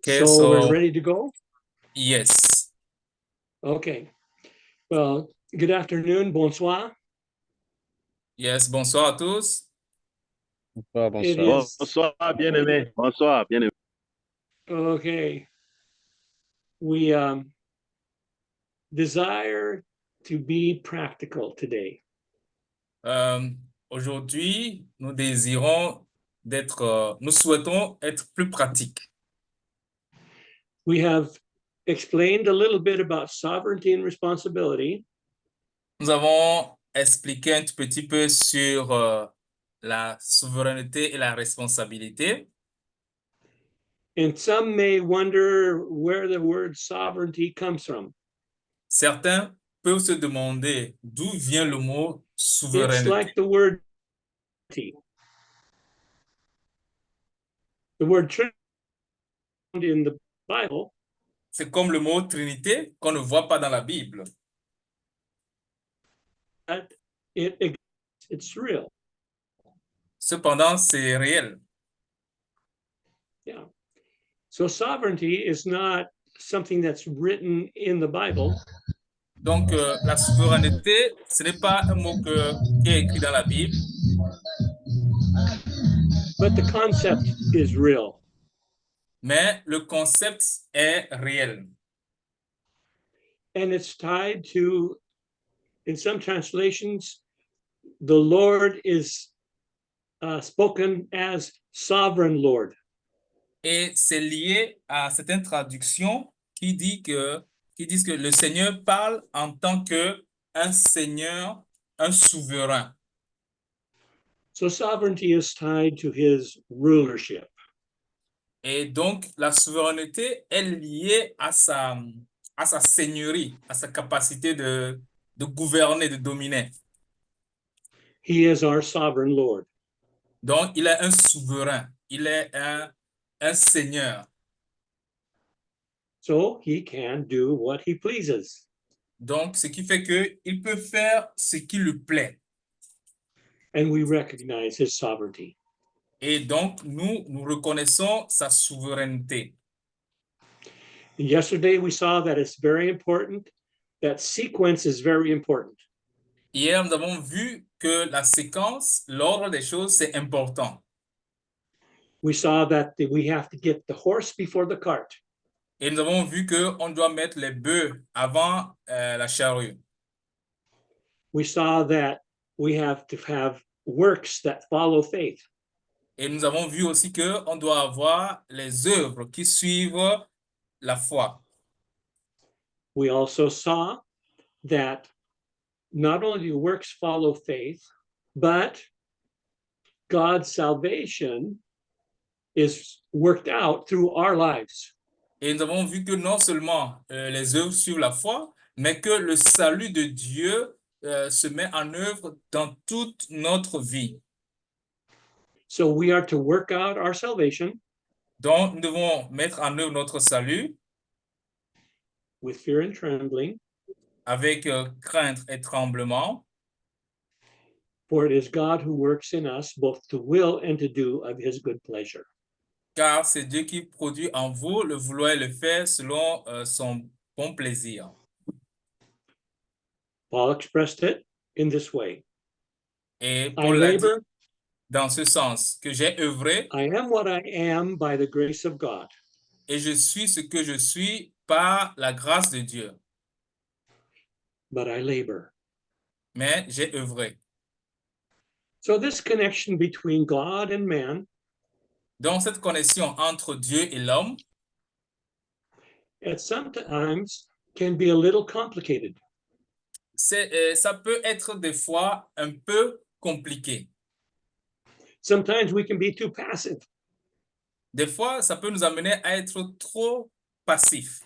Okay, So we're so ready to go? yes. Okay. Well, good afternoon, bonsoir. Yes, bonsoir à tous. Bonsoir, It bonsoir. is Bonsoir, bien-aimé. Bonsoir, bien-aimé. okay. We desire to be practical today. Aujourd'hui, nous désirons nous souhaitons être plus pratiques. We have explained a little bit about sovereignty and responsibility, Nous avons expliqué un tout petit peu sur la souveraineté et la responsabilité. and some may wonder where the word sovereignty comes from. Certains peuvent se demander d'où vient le mot It's souveraineté. like the word Trinity. The word Trinity in the Bible, C'est comme le mot Trinité qu'on ne voit pas dans la Bible. but it's real. Cependant, c'est réel. Yeah. So sovereignty is not something that's written in the Bible, Donc, la souveraineté, ce n'est pas un mot qui est écrit dans la Bible, but the concept is real. mais le concept est réel. And it's tied to, in some translations, the Lord is spoken as sovereign Lord. Et c'est lié à certaines traductions qui disent que le Seigneur parle en tant qu'un Seigneur, un souverain. So sovereignty is tied to his rulership. Et donc, la souveraineté est liée à sa seigneurie, à sa capacité de gouverner, de dominer. He is our sovereign Lord. Donc, il est un souverain, il est un seigneur. So he can do what he pleases. Donc, ce qui fait qu'il peut faire ce qui lui plaît. And we recognize his sovereignty. Et donc, nous reconnaissons sa souveraineté. Yesterday, we saw that it's very important, that sequence is very important. Hier, nous avons vu que la séquence, l'ordre des choses, c'est important. We saw that we have to get the horse before the cart. Et nous avons vu qu'on doit mettre les bœufs avant la charrue. We saw that we have to have works that follow faith. Et nous avons vu aussi qu'on doit avoir les œuvres qui suivent la foi. We also saw that not only do works follow faith, but God's salvation is worked out through our lives. Et nous avons vu que non seulement les œuvres suivent la foi, mais que le salut de Dieu se met en œuvre dans toute notre vie. So we are to work out our salvation Donc, nous devons mettre en œuvre notre salut with fear and trembling, avec crainte et tremblement, for it is God who works in us both to will and to do of his good pleasure. car c'est Dieu qui produit en vous le vouloir et le faire selon son bon plaisir. Paul expressed it in this way. Et I Paul l'a dit labor, dans ce sens, que j'ai œuvré I am what I am by the grace of God. et je suis ce que je suis par la grâce de Dieu. But I labor. Mais j'ai œuvré. So this connection between God and man, Donc, cette connexion entre Dieu et l'homme, at sometimes can be a little complicated. ça peut être des fois un peu compliqué. Sometimes we can be too passive. Des fois, ça peut nous amener à être trop passifs.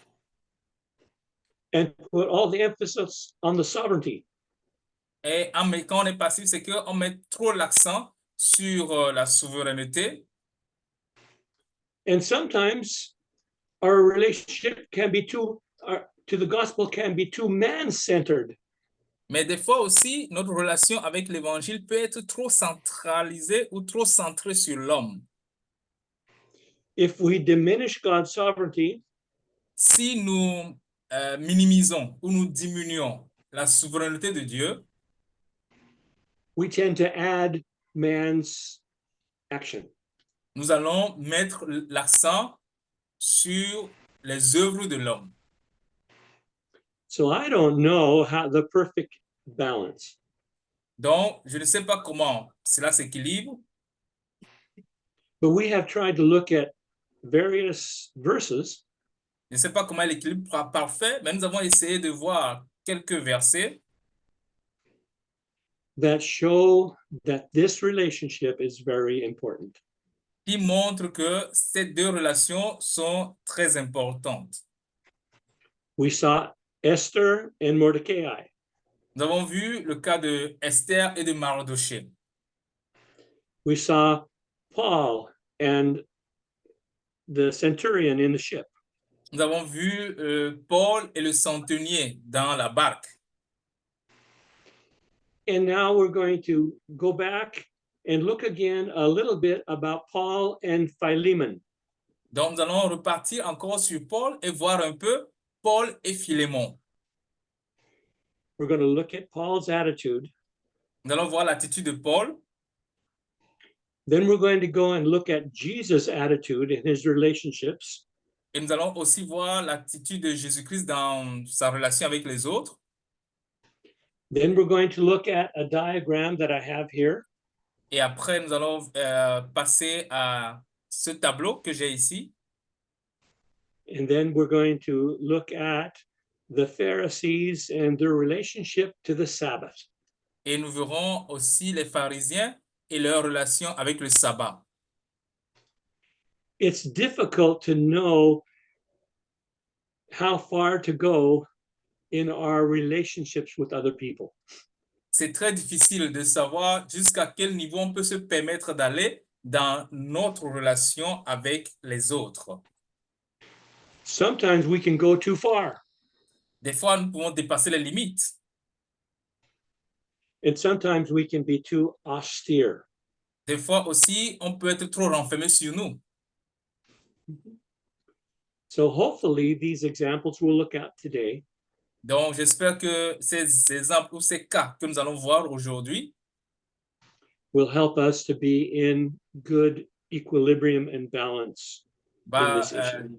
And put all the emphasis on the sovereignty. Et quand on est passif, c'est qu'on met trop l'accent sur la souveraineté. And sometimes our relationship can be to the gospel can be too man-centered. Mais des fois aussi, notre relation avec l'évangile peut être trop centralisée ou trop centrée sur l'homme. if we diminish God's sovereignty, Si nous minimisons ou nous diminuons la souveraineté de Dieu, we tend to add man's action. nous allons mettre l'accent sur les œuvres de l'homme. So I don't know how the perfect balance. Donc, je ne sais pas comment cela s'équilibre, But we have tried to look at various verses je ne sais pas comment l'équilibre sera parfait, mais nous avons essayé de voir quelques versets that show that this relationship is very important. qui montrent que ces deux relations sont très importantes. We saw Esther and Mordecai. Nous avons vu le cas de Esther et de Mardochée. We saw Paul and the centurion in the ship. Nous avons vu Paul et le centenier dans la barque. And now we're going to go back and look again a little bit about Paul and Philemon. Donc, nous allons repartir encore sur Paul et voir un peu Paul et Philémon. We're going to look at Paul's attitude. Nous allons voir l'attitude de Paul. Then we're going to go and look at Jesus' attitude in his relationships. Et nous allons aussi voir l'attitude de Jésus-Christ dans sa relation avec les autres. Then we're going to look at a diagram that I have here. Et après, nous allons passer à ce tableau que j'ai ici. And then we're going to look at the Pharisees and their relationship to the Sabbath. Et nous verrons aussi les pharisiens et leur relation avec le sabbat. It's difficult to know how far to go in our relationships with other people. C'est très difficile de savoir jusqu'à quel niveau on peut se permettre d'aller dans notre relation avec les autres. Sometimes we can go too far, Des fois, nous pouvons dépasser les limites. and sometimes we can be too austere. Des fois aussi, on peut être trop renfermé sur nous. So hopefully these examples we'll look at today Donc, j'espère que ces exemples ou ces cas que nous allons voir aujourd'hui will help us to be in good equilibrium and balance in this issue.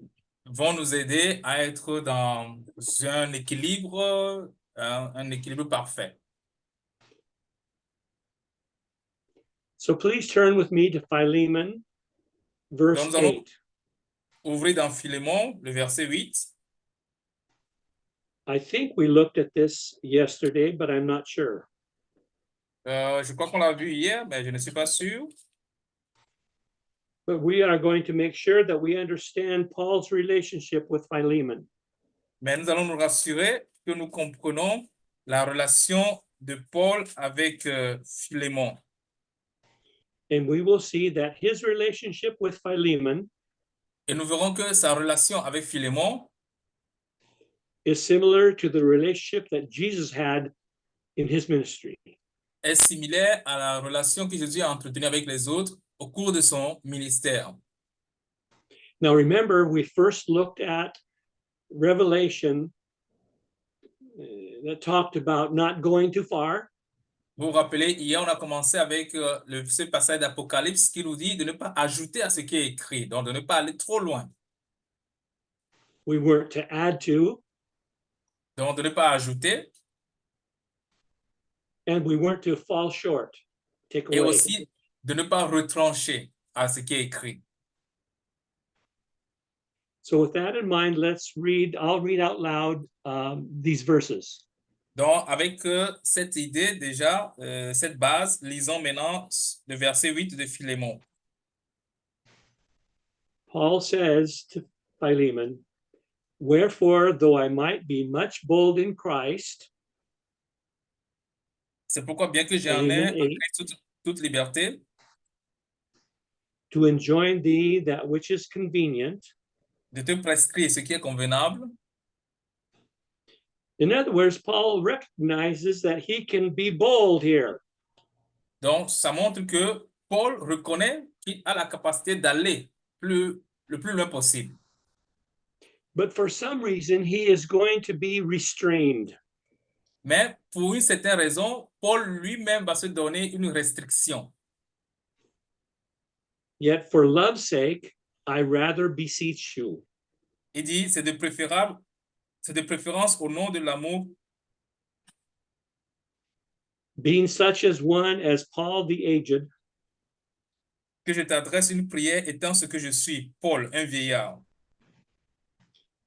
vont nous aider à être dans un équilibre parfait. So please turn with me to Philemon, verse Donc, nous allons 8. ouvrir dans Philémon, le verset 8. I think we looked at this yesterday, but I'm not sure. Je crois qu'on l'a vu hier, mais je ne suis pas sûr. But we are going to make sure that we understand Paul's relationship with Philemon. Mais nous allons nous rassurer que nous comprenons la relation de Paul avec Philémon. And we will see that his relationship with Philemon Et nous verrons que sa relation avec Philémon is similar to the relationship that Jesus had in his ministry. est similaire à la relation que Jésus a entretenue avec les autres au cours de son ministère. Now remember, we first looked at Revelation that talked about not going too far. Vous vous rappelez, hier, on a commencé avec ce passage d'Apocalypse qui nous dit de ne pas ajouter à ce qui est écrit, donc de ne pas aller trop loin. We weren't to add to, Donc, de ne pas ajouter and we weren't to fall short, take et away. aussi de ne pas retrancher à ce qui est écrit. So with that in mind, I'll read out loud these verses. Donc, avec cette idée déjà, cette base, lisons maintenant le verset 8 de Philémon. Paul says to Philemon, "Wherefore, though I might be much bold in Christ," C'est pourquoi, bien que j'en ai en Philémon 8, Christ toute liberté, "to enjoin thee that which is convenient." de te prescrire ce qui est convenable. In other words, Paul recognizes that he can be bold here. Donc, ça montre que Paul reconnaît qu'il a la capacité d'aller plus le plus loin possible. But for some reason, he is going to be restrained. Mais pour une certaine raison, Paul lui-même va se donner une restriction. Yet for love's sake, I rather beseech you. Il dit, c'est de préférence au nom de l'amour, Being such as one as Paul the aged, que je t'adresse une prière étant ce que je suis, Paul, un vieillard,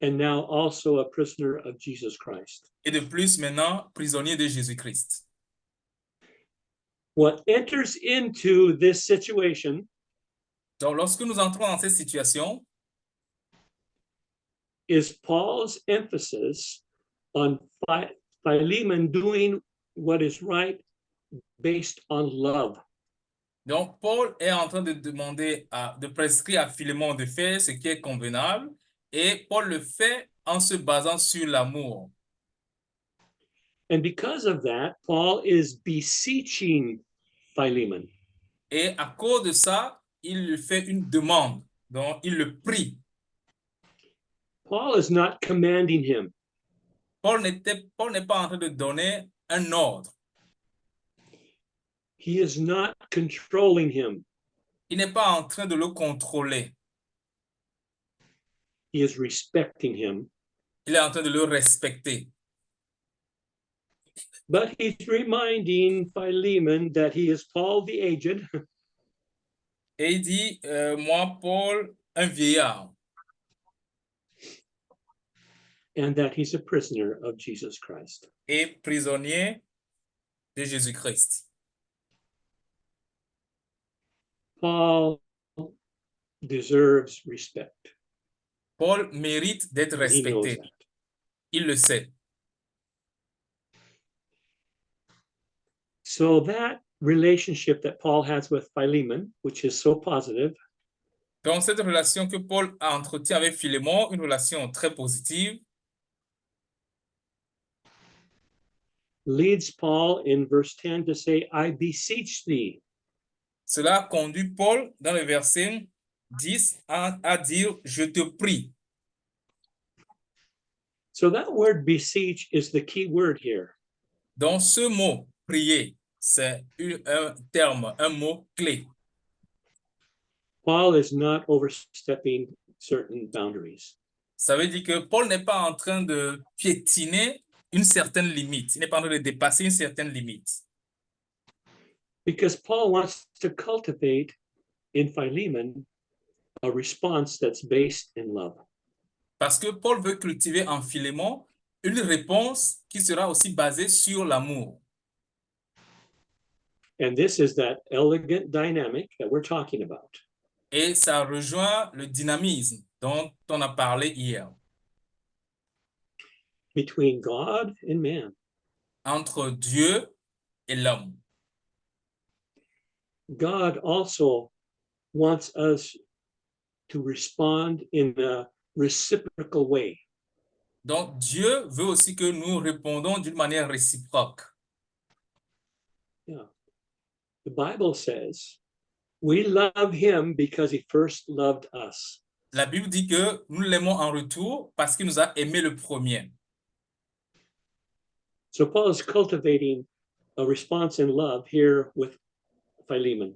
and now also a prisoner of Jesus Christ. et de plus maintenant prisonnier de Jésus-Christ. What enters into this situation Donc, lorsque nous entrons dans cette situation, is Paul's emphasis on Philemon doing what is right based on love. donc Paul est en train de demander, de prescrire à Philémon de faire ce qui est convenable, et Paul le fait en se basant sur l'amour. And because of that, Paul is beseeching Philemon. Et à cause de ça, il lui fait une demande, donc il le prie. Paul is not commanding him. Paul n'est pas en train de donner un ordre. He is not controlling him. Il n'est pas en train de le contrôler. He is respecting him. Il est en train de le respecter. But he's reminding Philemon that he is Paul the aged, Et il dit, moi, Paul, un vieillard, and that he's a prisoner of Jesus Christ. et prisonnier de Jésus-Christ. Paul deserves respect. Paul mérite d'être And he knows respecté. that. Il le sait. So that relationship that Paul has with Philemon, which is so positive, Donc, cette relation que Paul a entretenue avec Philémon, une relation très positive, leads Paul in verse 10 to say, I beseech thee. cela conduit Paul, dans le verset 10, à dire, je te prie. So that word beseech is the key word here. Donc, ce mot, prier, c'est un terme, un mot clé. Paul is not overstepping certain boundaries. Ça veut dire que Paul n'est pas en train de piétiner une certaine limite. Il n'est pas en train de dépasser une certaine limite. Because Paul wants to cultivate in Philemon a response that's based in love. Parce que Paul veut cultiver en Philémon une réponse qui sera aussi basée sur l'amour. And this is that elegant dynamic that we're talking about. Et ça rejoint le dynamisme dont on a parlé hier, Between God and man. entre Dieu et l'homme. God also wants us to respond in a reciprocal way. Donc, Dieu veut aussi que nous répondons d'une manière réciproque. Yeah. The Bible says we love him because he first loved us. La Bible dit que nous l'aimons en retour parce qu'il nous a aimés le premier. So Paul is cultivating a response in love here with Philemon.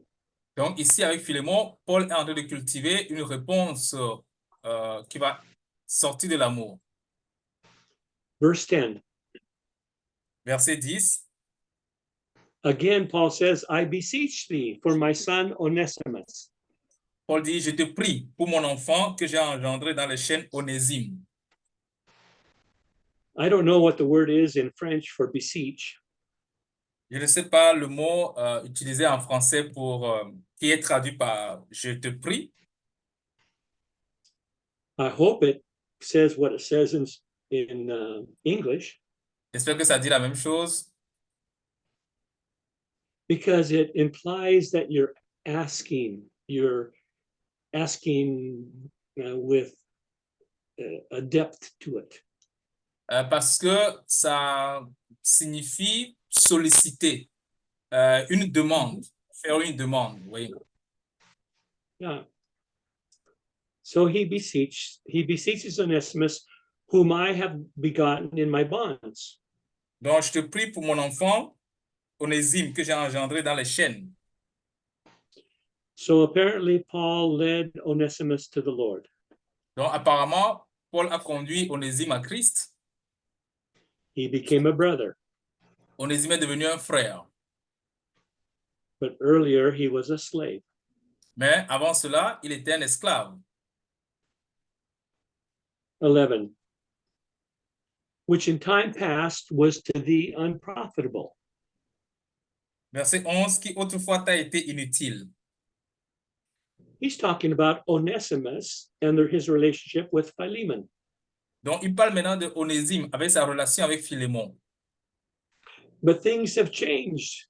Donc, ici, avec Philémon, Paul est en train de cultiver une réponse qui va sortir de l'amour. Verse 10. Verset 10. Again, Paul says, I beseech thee for my son Onesimus. Paul dit, je te prie pour mon enfant que j'ai engendré dans les chaînes Onésime. I don't know what the word is in French for beseech. Je ne sais pas le mot utilisé en français pour qui est traduit par je te prie. I hope it says what it says in English, J'espère que ça dit la même chose because it implies that you're asking with a depth to it. parce que ça signifie solliciter une demande, faire une demande, oui. Yeah. So he beseeches Onesimus, whom I have begotten in my bonds. Donc, je te prie pour mon enfant, Onésime, que j'ai engendré dans les chaînes. So apparently, Paul led Onesimus to the Lord. Donc, apparemment, Paul a conduit Onésime à Christ. He became a brother, Onésime est devenu un frère. but earlier he was a slave. Mais avant cela, il était un esclave. 11. Which in time past was to thee unprofitable. Verset 11, qui autrefois t'a été inutile. He's talking about Onesimus and his relationship with Philemon. Donc, il parle maintenant de Onésime avec sa relation avec Philémon. But things have changed.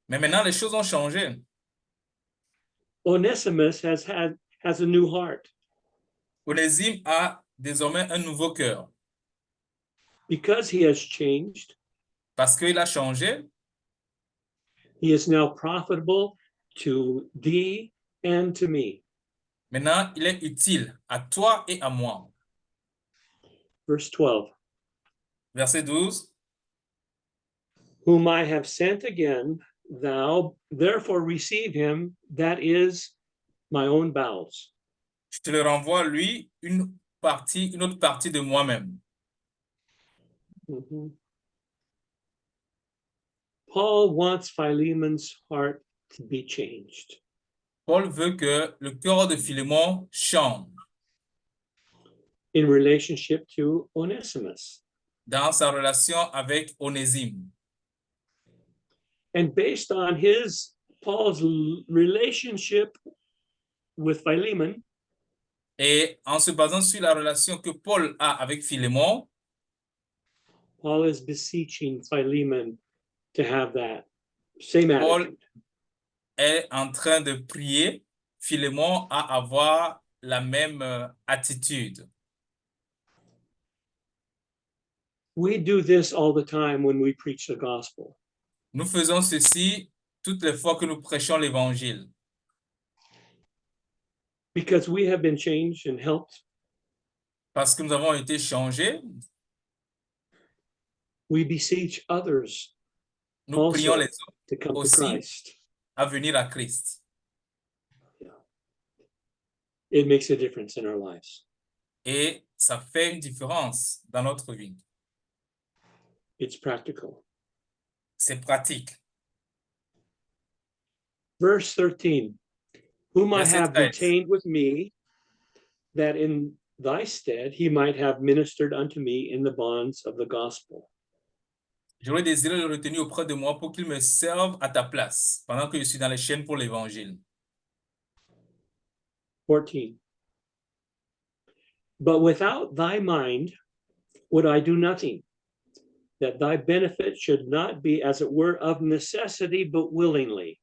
Mais maintenant, les choses ont changé. Onesimus has a new heart. Onésime a désormais un nouveau cœur. Because he has changed, Parce qu'il a changé, he is now profitable to thee and to me. maintenant, il est utile à toi et à moi. Verse 12. Verset 12. Whom I have sent again, thou therefore receive him, that is my own bowels. Je te le renvoie, lui, une autre partie de moi-même. Mhm. Paul wants Philemon's heart to be changed. Paul veut que le cœur de Philémon change In relationship to Onesimus. dans sa relation avec Onésime. And based on Paul's relationship with Philemon, Et en se basant sur la relation que Paul a avec Philémon, Paul is beseeching Philemon to have that same Paul attitude. est en train de prier Philémon à avoir la même attitude. We do this all the time when we preach the gospel. Nous faisons ceci toutes les fois que nous prêchons l'évangile. Because we have been changed and helped, Parce que nous avons été changés, we beseech others nous also prions les autres to come to aussi Christ. à venir à Christ. It makes a difference in our lives. Et ça fait une différence dans notre vie. It's practical. C'est pratique. Verse 13, whom I Verset have 13. retained with me, that in thy stead he might have ministered unto me in the bonds of the gospel. J'aurais désiré le retenir auprès de moi pour qu'il me serve à ta place pendant que je suis dans les chaînes pour l'évangile. 14. But without thy mind would I do nothing, that thy benefit should not be, as it were, of necessity, but willingly.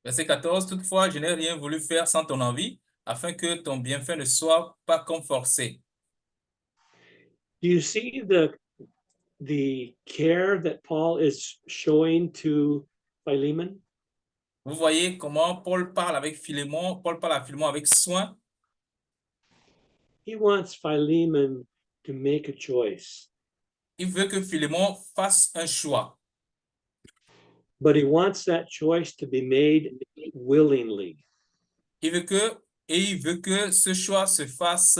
Verset 14. Toutefois, je n'ai rien voulu faire sans ton envie, afin que ton bienfait ne soit pas comme forcé. Do you see the care that Paul is showing to Philemon? Vous voyez comment Paul parle avec Philémon, Paul parle à Philémon avec soin. He wants Philemon to make a choice, Il veut que Philémon fasse un choix, but he wants that choice to be made willingly. il veut que ce choix se fasse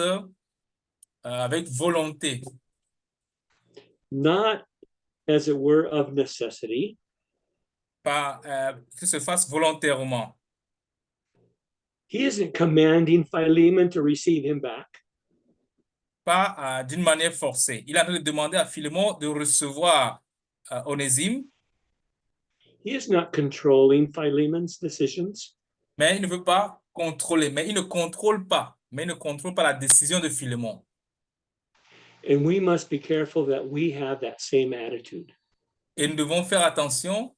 avec volonté, Not, as it were, of necessity, que se fasse volontairement. he isn't commanding Philemon to receive him back. Pas d'une manière forcée. Il a demandé à Philémon de recevoir Onésime, He is not controlling Philemon's decisions. mais il ne veut pas contrôler, mais il ne contrôle pas la décision de Philémon. And we must be careful that we have that same attitude. Et nous devons faire attention,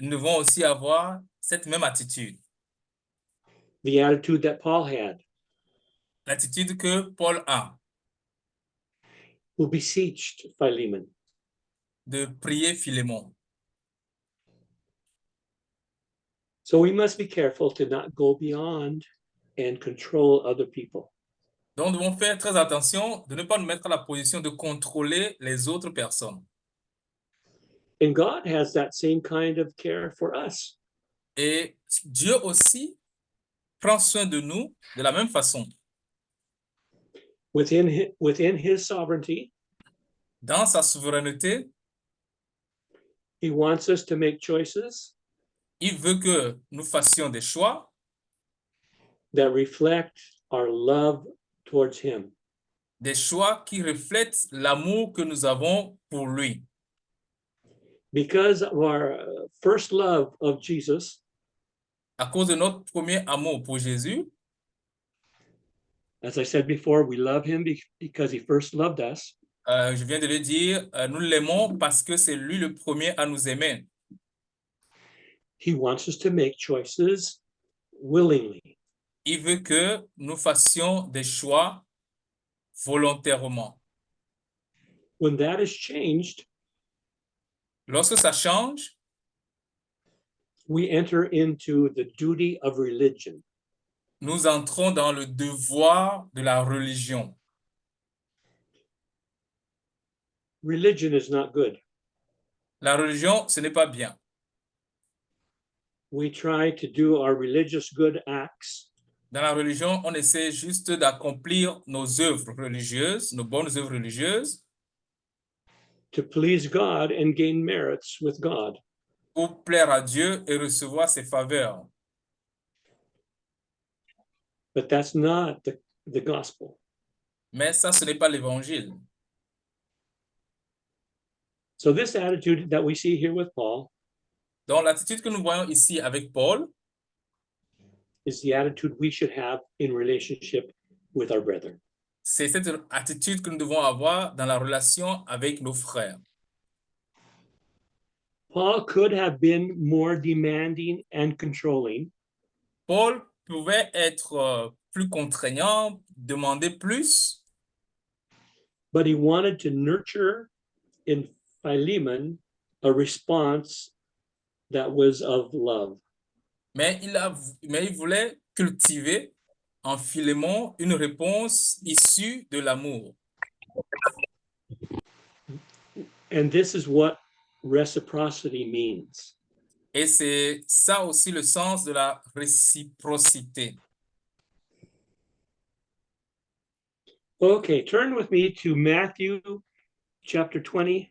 nous devons aussi avoir cette même attitude. The attitude that Paul had, L'attitude que Paul a, who beseeched Philemon. de prier Philémon. So we must be careful to not go beyond and control other people. Donc, nous devons faire très attention de ne pas nous mettre à la position de contrôler les autres personnes. And God has that same kind of care for us. Et Dieu aussi prend soin de nous de la même façon. Within his sovereignty, Dans sa souveraineté, he wants us to make choices il veut que nous fassions des choix that reflect our love towards him. des choix qui reflètent l'amour que nous avons pour lui. Because of our first love of Jesus, À cause de notre premier amour pour Jésus, as I said before, we love him because he first loved us. je viens de le dire, nous l'aimons parce que c'est lui le premier à nous aimer. He wants us to make choices willingly. Il veut que nous fassions des choix volontairement. When that is changed, Lorsque ça change, we enter into the duty of religion. nous entrons dans le devoir de la religion. Religion is not good. La religion, ce n'est pas bien. We try to do our religious good acts Dans la religion, on essaie juste d'accomplir nos œuvres religieuses, nos bonnes œuvres religieuses, to please God and gain merits with God. pour plaire à Dieu et recevoir ses faveurs. But that's not the gospel. Mais ça, ce n'est pas l'évangile. So this attitude that we see here with Paul Donc, l'attitude que nous voyons ici avec Paul, is the attitude we should have in relationship with our brethren. c'est cette attitude que nous devons avoir dans la relation avec nos frères. Paul could have been more demanding and controlling, Paul pouvait être plus contraignant, demander plus, but he wanted to nurture in Philemon a response that was of love. mais il voulait cultiver en Philémon une réponse issue de l'amour. And this is what reciprocity means. Et c'est ça aussi le sens de la réciprocité. Okay, turn with me to Matthew chapter 20,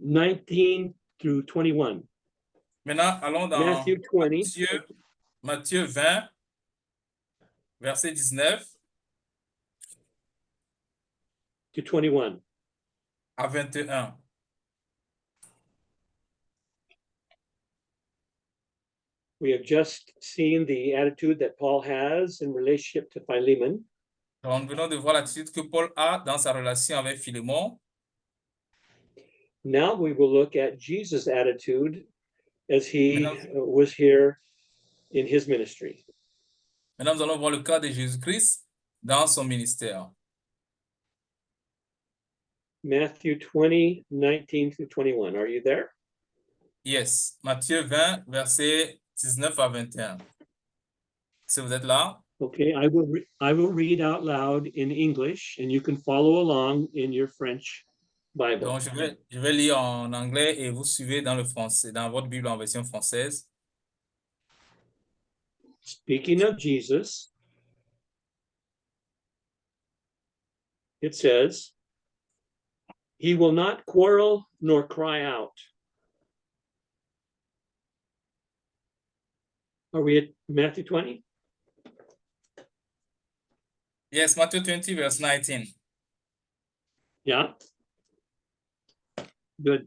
19 through 21. Maintenant, allons dans Matthew 20, Matthieu 20, verset 19 to 21. à 21. We have just seen the attitude that Paul has in relationship to Philemon. Donc, nous venons de voir l'attitude que Paul a dans sa relation avec Philémon. Now we will look at Jesus' attitude as he Maintenant- was here in his ministry. Maintenant, nous allons voir le cas de Jésus-Christ dans son ministère. Matthew 20, 19 through 21. Are you there? Yes, Matthieu 20, verset 19 à 21. Si vous êtes là, Okay, I will read out loud in English, and you can follow along in your French Bible. donc je vais lire en anglais et vous suivez dans le français, dans votre Bible en version française. Speaking of Jesus, it says, he will not quarrel nor cry out. Are we at Matthew 20? Yes, Matthew 20, verse 19. Yeah. Good.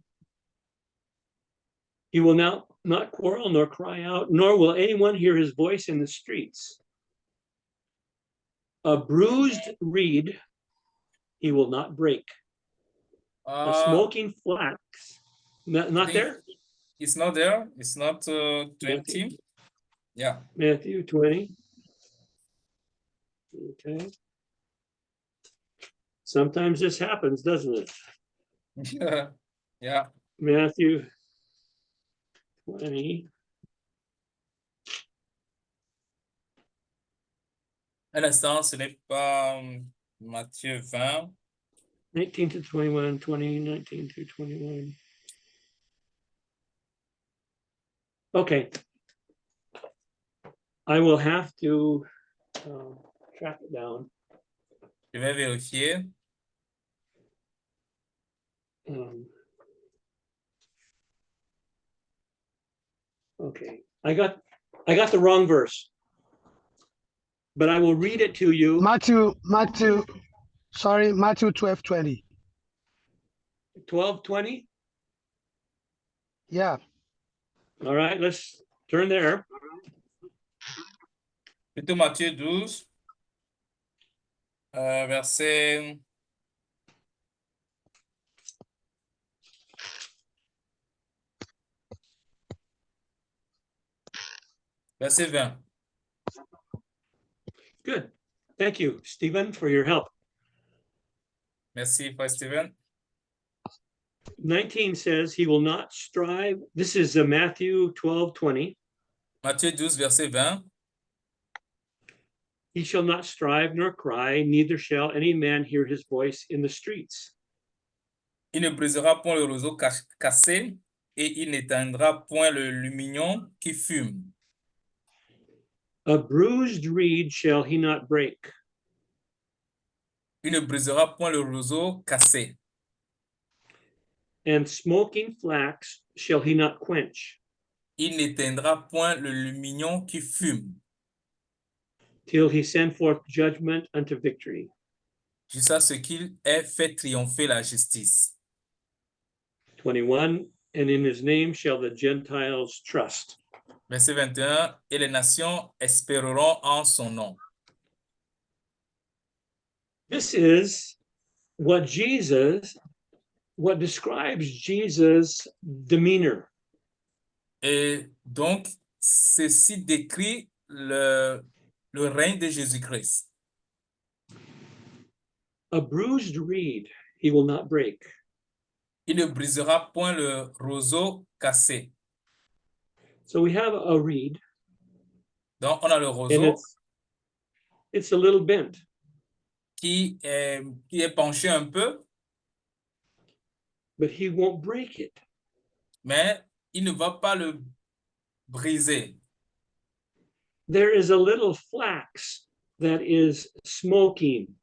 He will now not quarrel nor cry out, nor will anyone hear his voice in the streets. A bruised reed he will not break. A smoking flax, not there? It's not there. It's not 20. Yeah. Matthew 20. Okay. Sometimes this happens, doesn't it? Yeah. Matthew 20. Un instant, ce n'est pas Matthieu 20. 19 to 21, 20, 19 through 21. Okay. I will have to track it down. Je vais vérifier. Okay, I got the wrong verse, but I will read it to you. Matthew 12:20. 12:20. Yeah. All right, let's turn there. Plutôt Matthieu 12, verset... Verset 20. Good. Thank you, Stephen, for your help. Merci, Frère Steven. 19 says he will not strive. This is Matthew 12:20. Matthieu 12, verset 20. He shall not strive nor cry, neither shall any man hear his voice in the streets. Il ne brisera point le roseau cassé et il n'éteindra point le lumignon qui fume. A bruised reed shall he not break, Il ne brisera point le roseau cassé and smoking flax shall he not quench, il n'éteindra point le lumignon qui fume, till he send forth judgment unto victory. jusqu'à ce qu'il ait fait triompher la justice. 21, and in his name shall the Gentiles trust. Verset 21, et les nations espéreront en son nom. This is what describes Jesus' demeanor. Et donc, ceci décrit le règne de Jésus-Christ. A bruised reed he will not break. Il ne brisera point le roseau cassé. So we have a reed, Donc, on a le and roseau it's a little bent. qui est penché un peu, But he won't break it. mais il ne va pas le briser. There is a little flax that is smoking.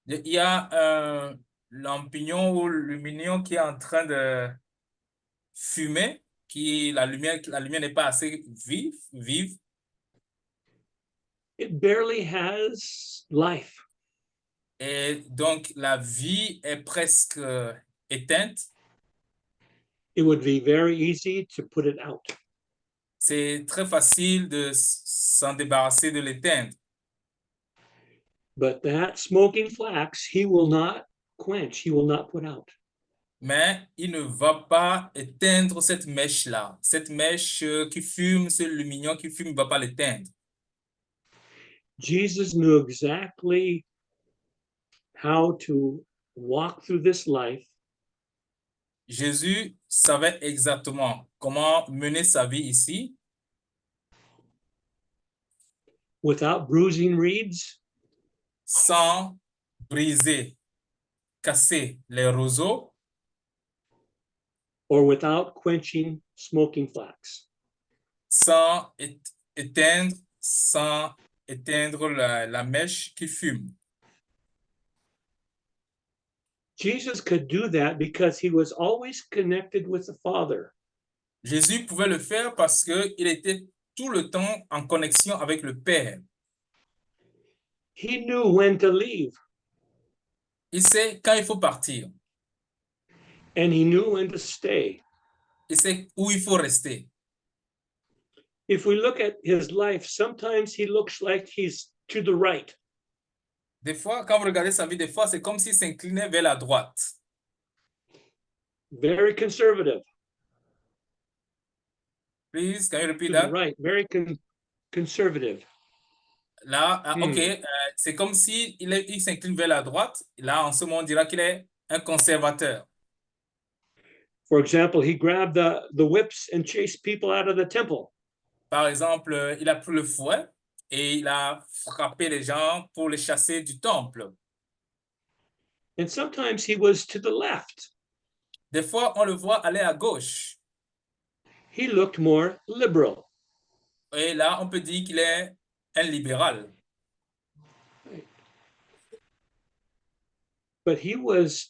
Il y a un lampignon ou lumignon qui est en train de fumer, la lumière n'est pas assez vive. It barely has life. Et donc, la vie est presque éteinte. It would be very easy to put it out. C'est très facile de s'en débarrasser, de l'éteindre. But that smoking flax, he will not quench, he will not put out. Mais il ne va pas éteindre cette mèche-là. Cette mèche qui fume, ce lumignon qui fume, il ne va pas l'éteindre. Jesus knew exactly how to walk through this life Jésus savait exactement comment mener sa vie ici without bruising reeds sans briser, casser les roseaux or without quenching smoking flax. sans éteindre la mèche qui fume. Jesus could do that because he was always connected with the Father. Jésus pouvait le faire parce qu'il était tout le temps en connexion avec le Père. He knew when to leave Il sait quand il faut partir. and he knew when to stay. Il sait où il faut rester. If we look at his life, sometimes he looks like he's to the right. Des fois, quand vous regardez sa vie, des fois, c'est comme s'il s'inclinait vers la droite. Very conservative. Please, can you repeat To that? the right, very conservative. Là, OK, c'est comme si il s'incline vers la droite. Là, en ce moment, on dira qu'il est un conservateur. For example, he grabbed the whips and chased people out of the temple. Par exemple, il a pris le fouet et il a frappé les gens pour les chasser du temple. And sometimes he was to the left. Des fois, on le voit aller à gauche. He looked more liberal. Et là, on peut dire qu'il est un libéral. But he was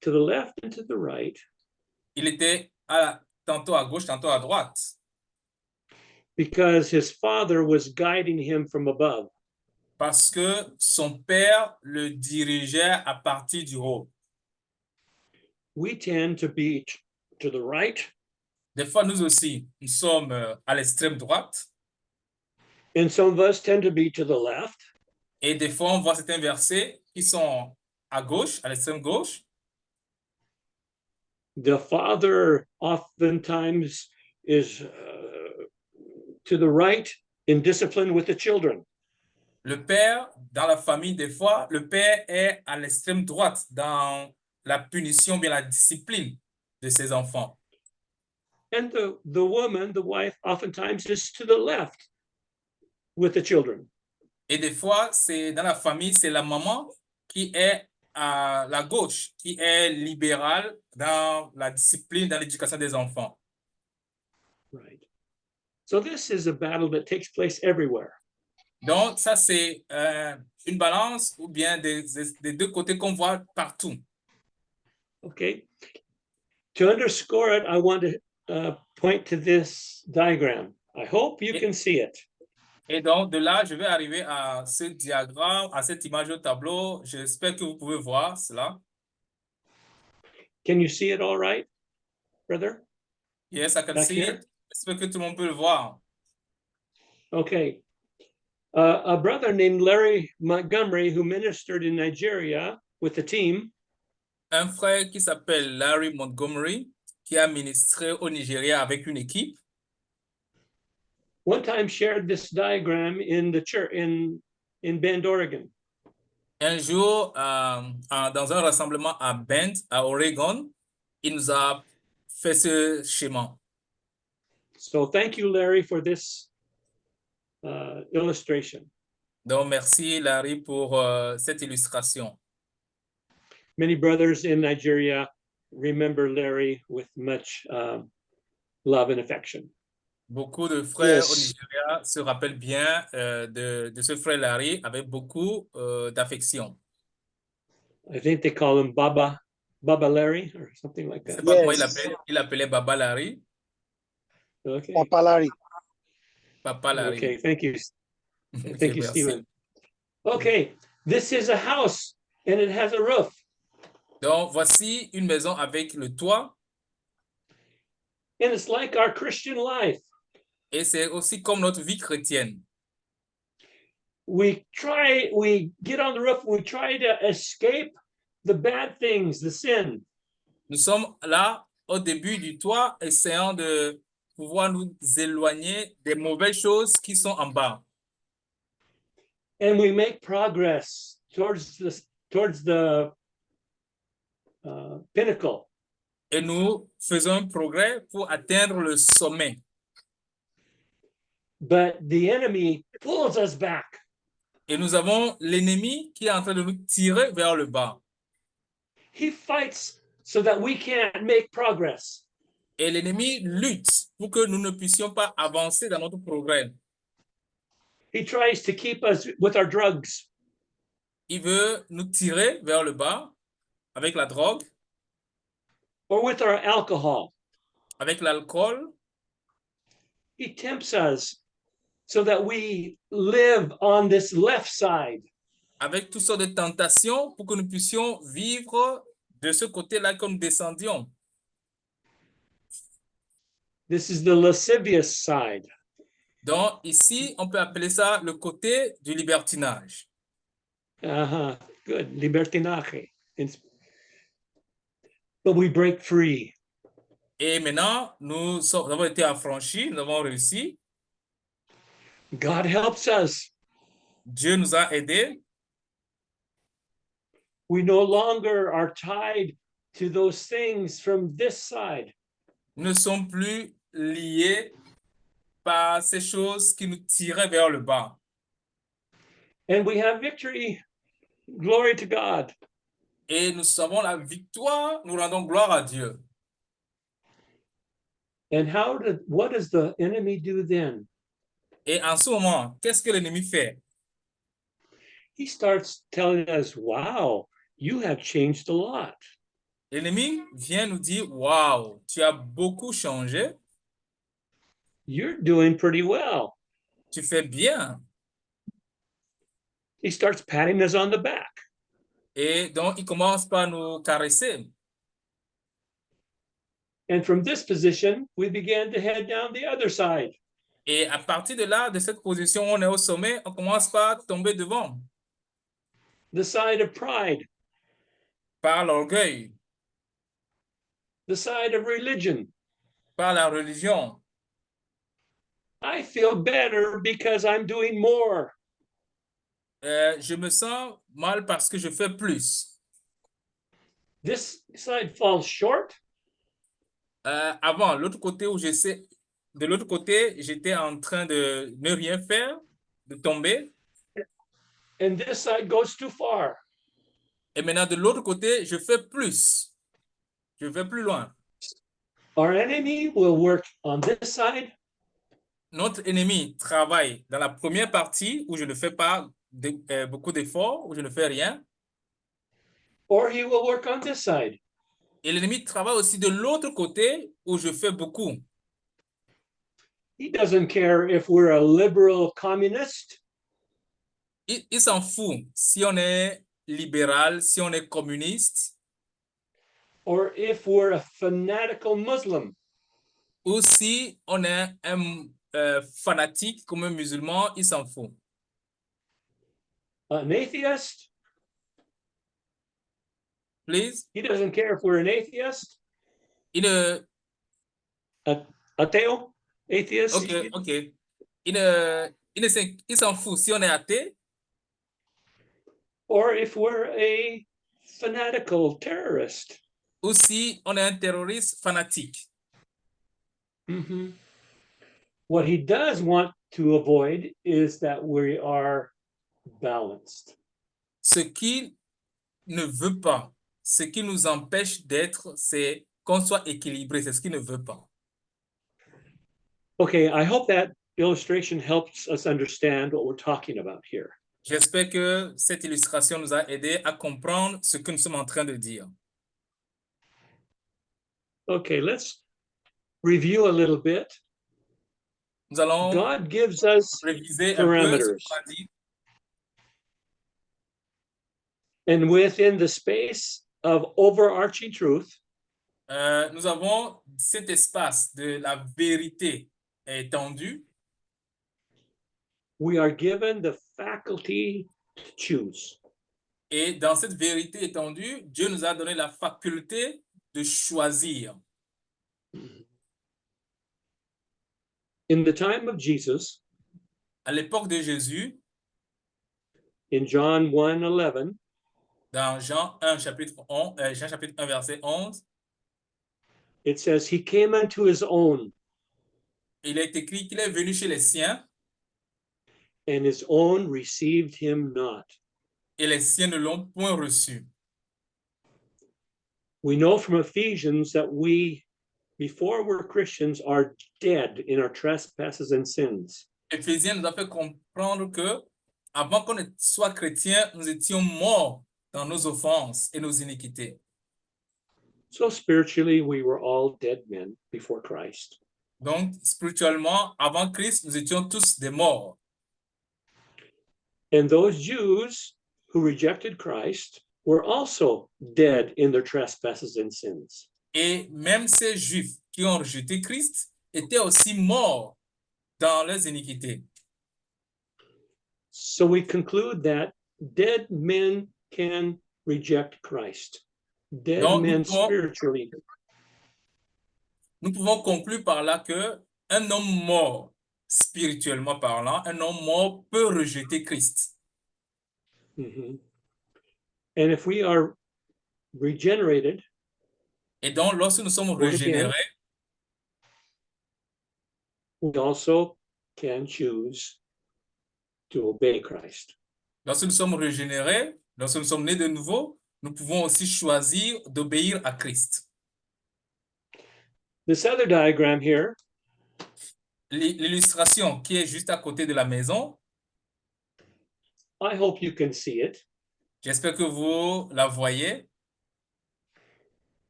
to the left and to the right Il était tantôt à gauche, tantôt à droite. because his father was guiding him from above. Parce que son père le dirigeait à partir du haut. We tend to be to the right, Des fois, nous aussi, nous sommes à l'extrême droite. and some of us tend to be to the left. Et des fois, on voit certains versets qui sont à gauche, à l'extrême gauche. The father oftentimes is to the right in discipline with the children. Le père, dans la famille, des fois, le père est à l'extrême droite dans la punition, bien la discipline de ses enfants. And the woman, the wife, oftentimes is to the left with the children. Et des fois, c'est dans la famille, c'est la maman qui est à la gauche, qui est libérale dans la discipline, dans l'éducation des enfants. Right. So this is a battle that takes place everywhere. Donc, ça, c'est une balance ou bien des deux côtés qu'on voit partout. Okay. To underscore it, I want to point to this diagram. I hope you can see it. Et donc, de là, je vais arriver à ce diagramme, à cette image au tableau. J'espère que vous pouvez voir cela. Can you see it all right, brother? Yes, I can Back see here? it. J'espère que tout le monde peut le voir. Okay. A brother named Larry Montgomery, who ministered in Nigeria with the team, Un frère qui s'appelle Larry Montgomery, qui a ministré au Nigeria avec une équipe, one time shared this diagram in the church in Bend, Oregon. un jour, dans un rassemblement à Bend, à Oregon, il nous a fait ce schéma. So thank you, Larry, for this illustration. Donc, merci Larry pour cette illustration. Many brothers in Nigeria remember Larry with much love and affection. Beaucoup de frères au Yes. Nigeria se rappellent bien de ce frère Larry avec beaucoup d'affection. I think they call him Baba Larry or something like Je ne sais that. pas comment Yes. il appelait Baba Larry, Okay. Papa Larry. Papa Larry. Okay. Thank you. Ok, Thank you, merci. Stephen. Okay. This is a house and it has a roof. Donc, voici une maison avec le toit And it's like our Christian life. et c'est aussi comme notre vie chrétienne. We get on the roof, we try to escape the bad things, the sin. Nous sommes là au début du toit, essayant de pouvoir nous éloigner des mauvaises choses qui sont en bas. And we make progress towards the pinnacle. Et nous faisons un progrès pour atteindre le sommet. But the enemy pulls us back. Et nous avons l'ennemi qui est en train de nous tirer vers le bas. He fights so that we can't make progress. Et l'ennemi lutte pour que nous ne puissions pas avancer dans notre progrès. He tries to keep us with our drugs. Il veut nous tirer vers le bas avec la drogue, Or with our alcohol. avec l'alcool. He tempts us so that we live on this left side. Avec toutes sortes de tentations pour que nous puissions vivre de ce côté-là que nous descendions. This is the lascivious side. Donc ici, on peut appeler ça le côté du libertinage. Uh-huh. Good. Libertinaje. But we break free. Et maintenant, nous avons été affranchis, nous avons réussi. God helps us. Dieu nous a aidés. We no longer are tied to those things from this side. Nous ne sommes plus liés par ces choses qui nous tiraient vers le bas. And we have victory. Glory to God. Et nous avons la victoire, nous rendons gloire à Dieu. And what does the enemy do then? Et en ce moment, qu'est-ce que l'ennemi fait? He starts telling us, wow, you have changed a lot. L'ennemi vient nous dire, waouh, tu as beaucoup changé, You're doing pretty well. tu fais bien. He starts patting us on the back. Et donc, il commence par nous caresser. And from this position, we began to head down the other side. Et à partir de là, de cette position, on est au sommet, on commence par tomber devant, The side of pride, par l'orgueil, the side of religion. par la religion. I feel better because I'm doing more. Je me sens mal parce que je fais plus. This side falls short. Avant, l'autre côté où de l'autre côté, j'étais en train de ne rien faire, de tomber. And this side goes too far. Et maintenant, de l'autre côté, je fais plus. Je vais plus loin. Our enemy will work on this side, Notre ennemi travaille dans la première partie où je ne fais pas beaucoup d'efforts, où je ne fais rien. or he will work on this side. Et l'ennemi travaille aussi de l'autre côté où je fais beaucoup. He doesn't care if we're a liberal communist Il s'en fout si on est libéral, si on est communiste, or if we're a fanatical Muslim. ou si on est un fanatique comme un musulman, il s'en fout. An atheist, Please. he doesn't care if we're an atheist, Il ne, ateo, atheist. ok. Il s'en fout si on est athée, Or if we're a fanatical terrorist. ou si on est un terroriste fanatique. Mhm. What he does want to avoid is that we are balanced. Ce qu'il ne veut pas, ce qui nous empêche d'être, c'est qu'on soit équilibré. C'est ce qu'il ne veut pas. Okay, I hope that illustration helps us understand what we're talking about here. J'espère que cette illustration nous a aidé à comprendre ce que nous sommes en train de dire. Okay, let's review a little bit. Nous allons God gives us réviser un peu ce parameters. qu'on a dit. And within the space of overarching truth, Nous avons cet espace de la vérité étendue. we are given the faculty to choose. Et dans cette vérité étendue, Dieu nous a donné la faculté de choisir. In the time of Jesus, À l'époque de Jésus, in John 1:11, dans Jean 1, Jean chapitre 1, verset 11, it says, he came unto his own, il est écrit qu'il est venu chez les siens and his own received him not. et les siens ne l'ont point reçu. We know from Ephesians that we, before we're Christians, are dead in our trespasses and sins. Éphésiens nous a fait comprendre que avant qu'on ne soit chrétien, nous étions morts dans nos offenses et nos iniquités. So spiritually, we were all dead men before Christ. Donc, spirituellement, avant Christ, nous étions tous des morts. And those Jews who rejected Christ were also dead in their trespasses and sins. Et même ces Juifs qui ont rejeté Christ étaient aussi morts dans leurs iniquités. So we conclude that dead men can reject Christ. Dead Donc, men spiritually. Nous pouvons conclure par là que un homme mort, spirituellement parlant, un homme mort peut rejeter Christ. Mhm. And if we are regenerated, Et donc, lorsque nous sommes Born again. régénérés, we also can choose to obey Christ. Lorsque nous sommes régénérés, lorsque nous sommes nés de nouveau, nous pouvons aussi choisir d'obéir à Christ. This other diagram here L'illustration qui est juste à côté de la maison, I hope you can see it. j'espère que vous la voyez.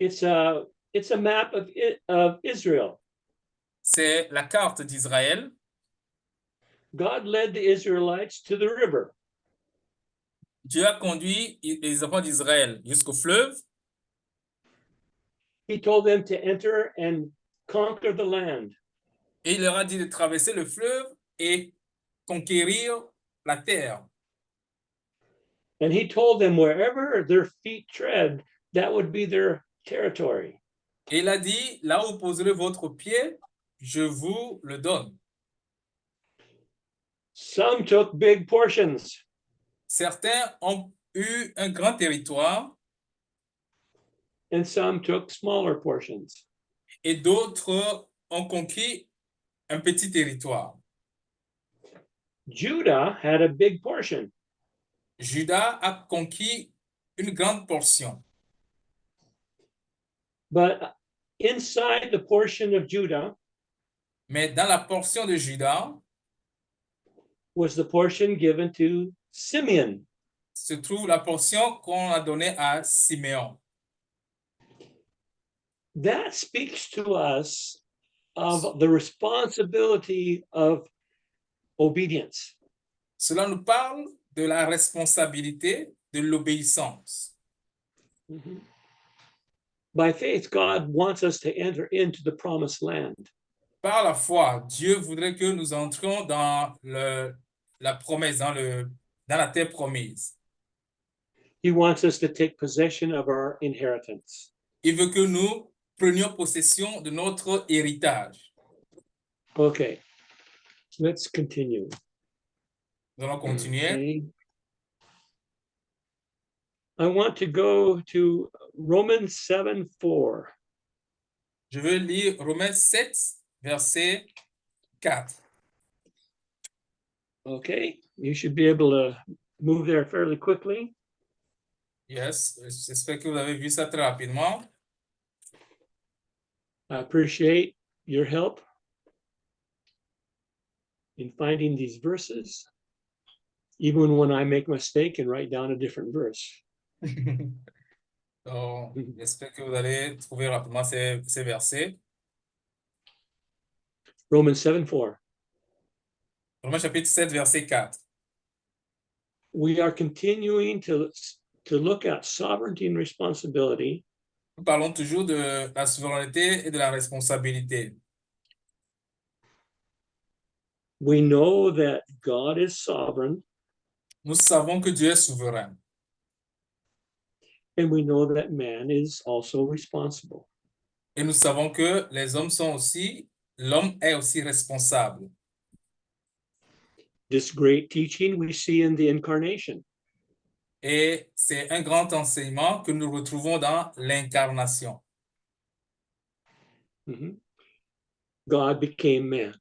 It's a map of Israel. C'est la carte d'Israël. God led the Israelites to the river. Dieu a conduit les enfants d'Israël jusqu'au fleuve. He told them to enter and conquer the land. Et il leur a dit de traverser le fleuve et conquérir la terre. And he told them wherever their feet tread, that would be their territory. Et il a dit, là où vous poserez votre pied, je vous le donne. Some took big portions. Certains ont eu un grand territoire And some took smaller portions. et d'autres ont conquis un petit territoire. Judah had a big portion. Judas a conquis une grande portion. But inside the portion of Judah Mais dans la portion de Judas was the portion given to Simeon. se trouve la portion qu'on a donnée à Siméon. That speaks to us of the responsibility of obedience. Cela nous parle de la responsabilité de l'obéissance. By faith, God wants us to enter into the promised land. Par la foi, Dieu voudrait que nous entrions dans la promesse, dans la terre promise. He wants us to take possession of our inheritance. Il veut que nous prenions possession de notre héritage. Okay, let's continue. Nous allons continuer. Okay. I want to go to Romans 7:4. Je veux lire Romains 7, verset 4. Okay, you should be able to move there fairly quickly. Yes, j'espère que vous avez vu ça très rapidement. I appreciate your help in finding these verses, even when I make a mistake and write down a different verse. Donc, j'espère que vous allez trouver rapidement ces versets. Romans 7:4. Romains chapitre 7, verset 4. We are continuing to look at sovereignty and responsibility. Nous parlons toujours de la souveraineté et de la responsabilité. We know that God is sovereign, Nous savons que Dieu est souverain and we know that man is also responsible. et nous savons que l'homme est aussi responsable. This great teaching we see in the incarnation. Et c'est un grand enseignement que nous retrouvons dans l'incarnation. Mhm. God became man,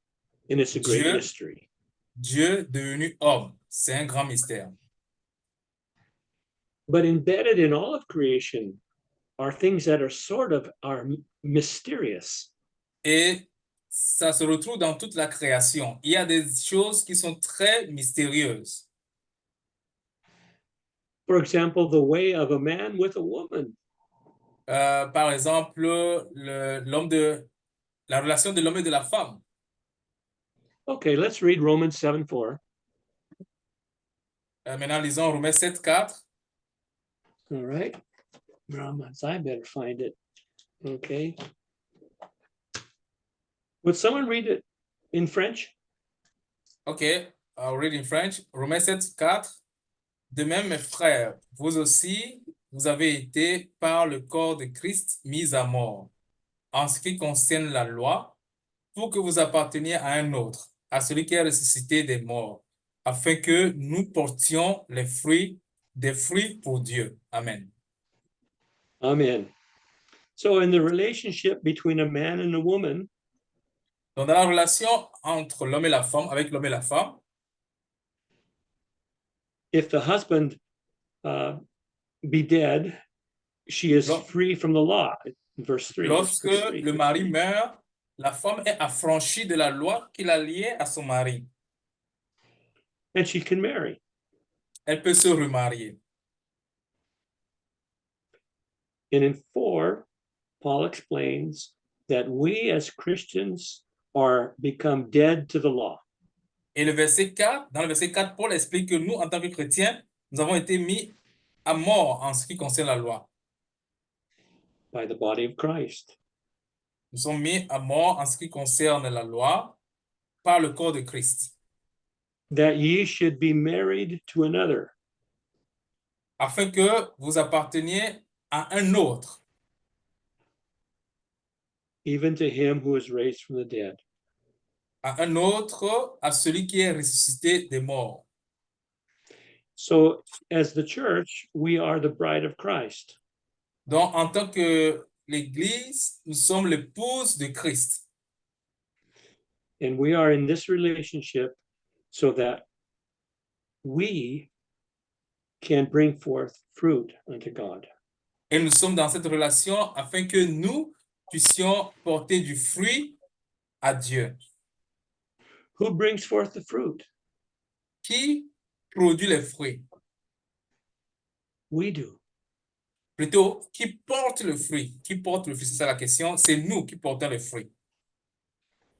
and it's a great Dieu- mystery. Dieu devenu homme, c'est un grand mystère. But embedded in all of creation are things that are mysterious. Et ça se retrouve dans toute la création. Il y a des choses qui sont très mystérieuses. For example, the way of a man with a woman. Par exemple, la relation de l'homme et de la femme. Okay, let's read Romans 7:4. Maintenant, lisons Romains 7, 4. All right. Romans, I better find it. Okay. Would someone read it in French? OK, I'll read in French. Romains 7, 4. De même, mes frères, vous aussi, vous avez été par le corps de Christ mis à mort, en ce qui concerne la loi, pour que vous apparteniez à un autre, à celui qui est ressuscité des morts, afin que nous portions des fruits pour Dieu. Amen. Amen. So in the relationship between a man and a woman, Donc, dans la relation entre l'homme et la femme, avec l'homme et la femme, if the husband be dead, she is Lors- free from the law. Verse 3. lorsque le mari meurt, la femme est affranchie de la loi qui la liait à son mari. And she can marry. Elle peut se remarier. And in 4, Paul explains that we as Christians are become dead to the law. Et le verset 4, dans le verset 4, Paul explique que nous, en tant que chrétiens, nous avons été mis à mort en ce qui concerne la loi. By the body of Christ. Nous sommes mis à mort en ce qui concerne la loi par le corps de Christ, That ye should be married to another, afin que vous apparteniez à un autre, even to him who is raised from the dead. à celui qui est ressuscité des morts. So, as the church, we are the bride of Christ. Donc, en tant que l'Église, nous sommes l'épouse de Christ. And we are in this relationship so that we can bring forth fruit unto God. Et nous sommes dans cette relation afin que nous puissions porter du fruit à Dieu. Who brings forth the fruit? Qui produit les fruits? We do. Plutôt, qui porte le fruit? Qui porte le fruit? C'est ça la question. C'est nous qui portons le fruit.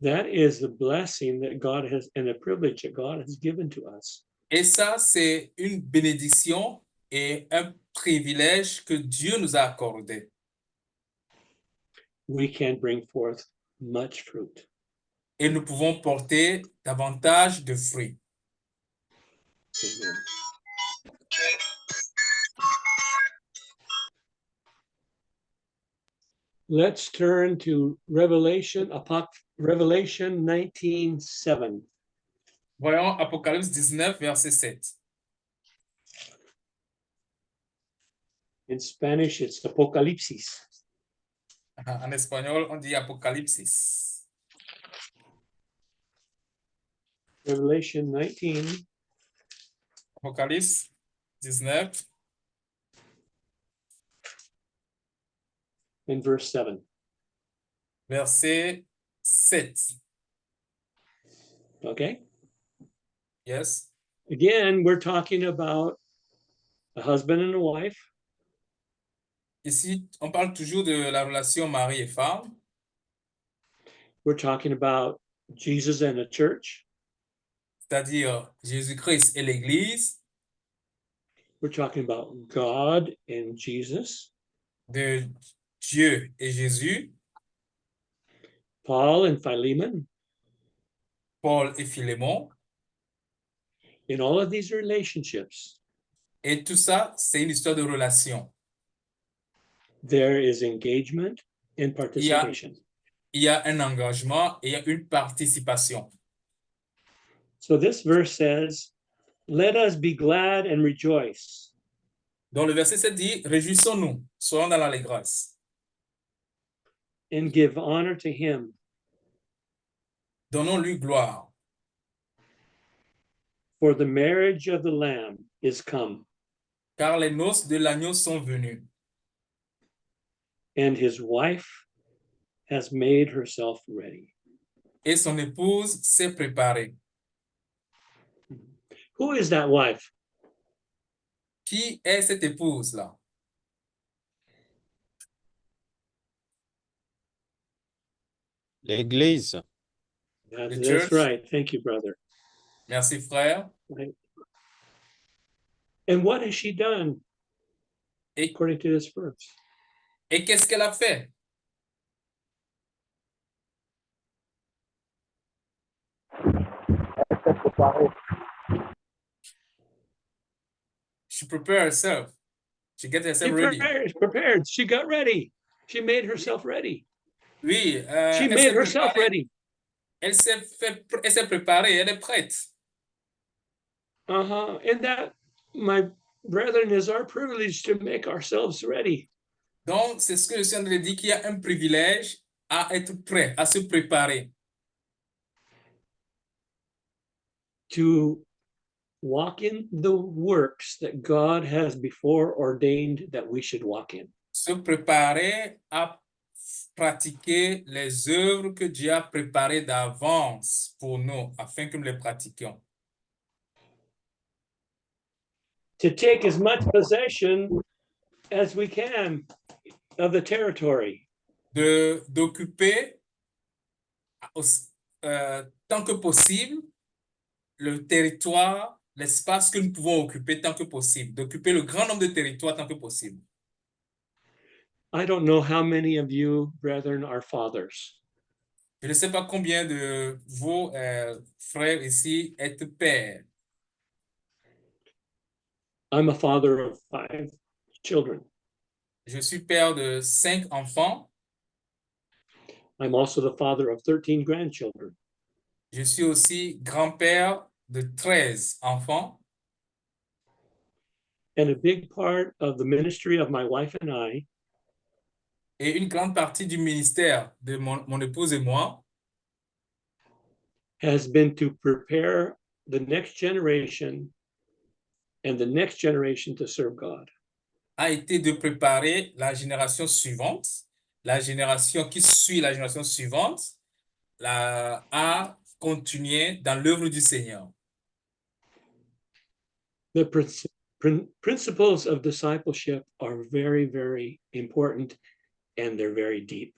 That is the blessing that God has and the privilege that God has given to us. Et ça, c'est une bénédiction et un privilège que Dieu nous a accordé. We can bring forth much fruit. Et nous pouvons porter davantage de fruits. Amen. Let's turn to Revelation 19:7. Voyons Apocalypse 19, verset 7. In Spanish, it's Apocalipsis. En espagnol, on dit Apocalipsis. Revelation 19, Apocalypse 19, in verse 7. verset 7. Okay. Yes. Again, we're talking about a husband and a wife. Ici, on parle toujours de la relation mari et femme. We're talking about Jesus and the church. C'est-à-dire Jésus-Christ et l'Église, We're talking about God and Jesus, de Dieu et Jésus, Paul and Philemon. Paul et Philémon. In all of these relationships, Et tout ça, c'est une histoire de relation. there is engagement and participation. Il y a un engagement et il y a une participation. So this verse says, let us be glad and rejoice. Donc le verset 7 dit, réjouissons-nous, soyons dans l'allégresse. And give honor to him, Donnons-lui gloire, for the marriage of the Lamb is come, car les noces de l'agneau sont venues. and his wife has made herself ready. Et son épouse s'est préparée. Who is that wife? Qui est cette épouse-là? L'Église. That's church. right. Thank you, brother. Merci, frère. Right. And what has she done Et, according to this verse? et qu'est-ce qu'elle a fait? She prepared herself. She get herself She ready. prepared. She got ready. She made herself ready. Oui, She elle made s'est herself préparée. ready. Elle s'est préparée, elle est prête. And that, my brethren, is our privilege to make ourselves ready. Donc, c'est ce que le Seigneur dit, qu'il y a un privilège à être prêt, à se préparer. to walk in the works that God has before ordained that we should walk in. Se préparer à pratiquer les œuvres que Dieu a préparées d'avance pour nous, afin que nous les pratiquions. To take as much possession as we can of the territory. D'occuper tant que possible le territoire, l'espace que nous pouvons occuper tant que possible, d'occuper le grand nombre de territoires tant que possible. I don't know how many of you, brethren, are fathers. Je ne sais pas combien de vos frères ici êtes pères. I'm a father of 5 children. Je suis père de 5 enfants. I'm also the father of 13 grandchildren. Je suis aussi grand-père de 13 enfants. And a big part of the ministry of my wife and I Et une grande partie du ministère de mon épouse et moi has been to prepare the next generation and the next generation to serve God. a été de préparer la génération suivante, la génération qui suit la génération suivante, à continuer dans l'œuvre du Seigneur. The principles of discipleship are very, very important and they're very deep.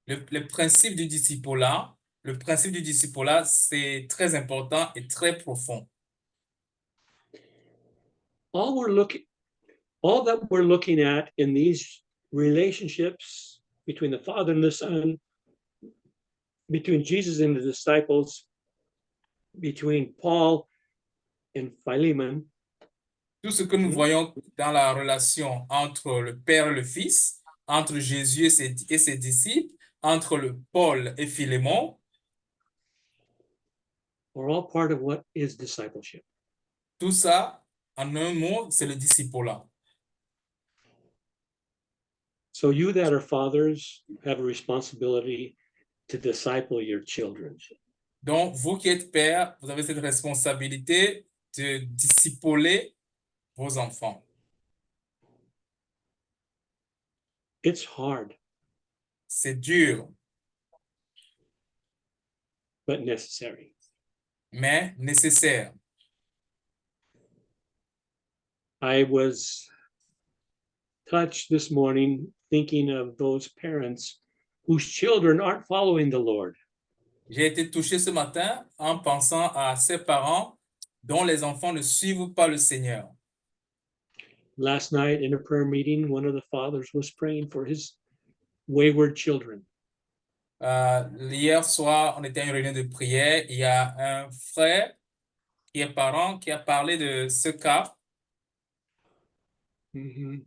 Le principe du discipulat, c'est très important et très profond. All that we're looking at in these relationships between the Father and the Son, between Jesus and the disciples, between Paul and Philemon, Tout ce que nous voyons dans la relation entre le Père et le Fils, entre Jésus et ses disciples, entre le Paul et Philémon, are all part of what is discipleship. tout ça, en un mot, c'est le discipulat. So you that are fathers have a responsibility to disciple your children. Donc, vous qui êtes père, vous avez cette responsabilité de discipuler vos enfants. It's hard, C'est dur, but necessary. mais nécessaire. I was touched this morning thinking of those parents whose children aren't following the Lord. J'ai été touché ce matin en pensant à ces parents dont les enfants ne suivent pas le Seigneur. Last night in a prayer meeting, one of the fathers was praying for his wayward children. Hier soir, on était à une réunion de prière. Il y a un frère qui est parent qui a parlé de ce cas. Mm-hmm.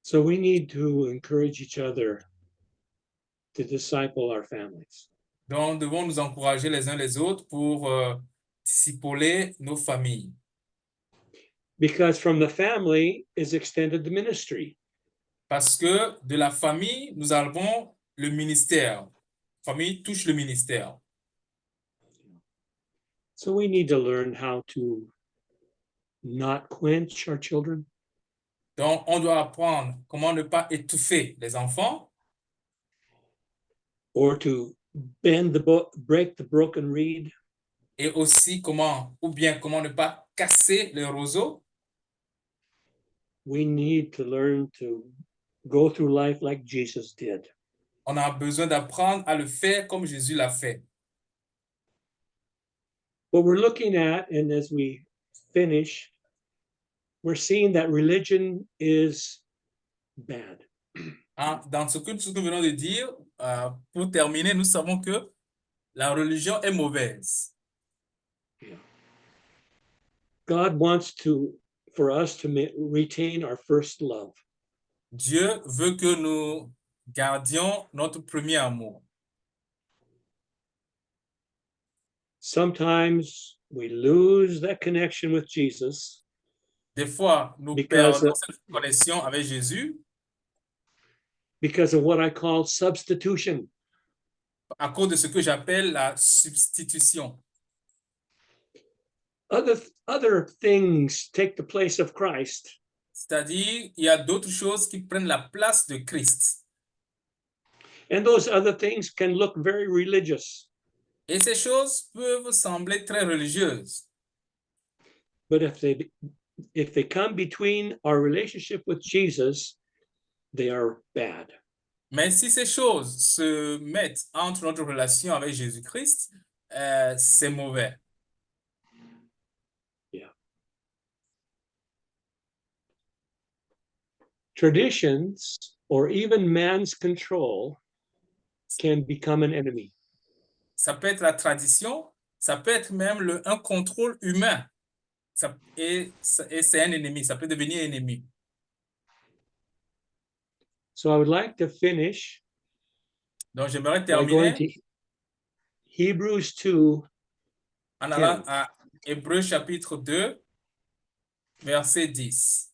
So we need to encourage each other to disciple our families. Donc, nous devons nous encourager les uns les autres pour discipuler nos familles. Because from the family is extended the ministry. Parce que de la famille, nous avons le ministère. La famille touche le ministère. So we need to learn how to not quench our children. Donc, on doit apprendre comment ne pas étouffer les enfants. Or to break the broken reed. Et aussi comment ne pas casser le roseau. We need to learn to go through life like Jesus did. On a besoin d'apprendre à le faire comme Jésus l'a fait. What we're looking at, and as we finish, we're seeing that religion is bad. Dans ce que nous venons de dire, pour terminer, nous savons que la religion est mauvaise. Yeah. God wants for us to retain our first love. Dieu veut que nous gardions notre premier amour. Sometimes we lose that connection with Jesus. Des fois, nous perdons cette connexion avec Jésus. Because of what I call substitution. À cause de ce que j'appelle la substitution. other things take the place of Christ, C'est-à-dire, il y a d'autres choses qui prennent la place de Christ. and those other things can look very religious. Et ces choses peuvent sembler très religieuses. But if they come between our relationship with Jesus, they are bad. Mais si ces choses se mettent entre notre relation avec Jésus-Christ, c'est mauvais. Traditions or even man's control can become an enemy. Ça peut être la tradition, ça peut être même un contrôle humain. Et c'est un ennemi, ça peut devenir ennemi. So I would like to finish Donc, j'aimerais by going terminer to Hebrews 2, en allant à Hébreux chapitre 2, verset 10.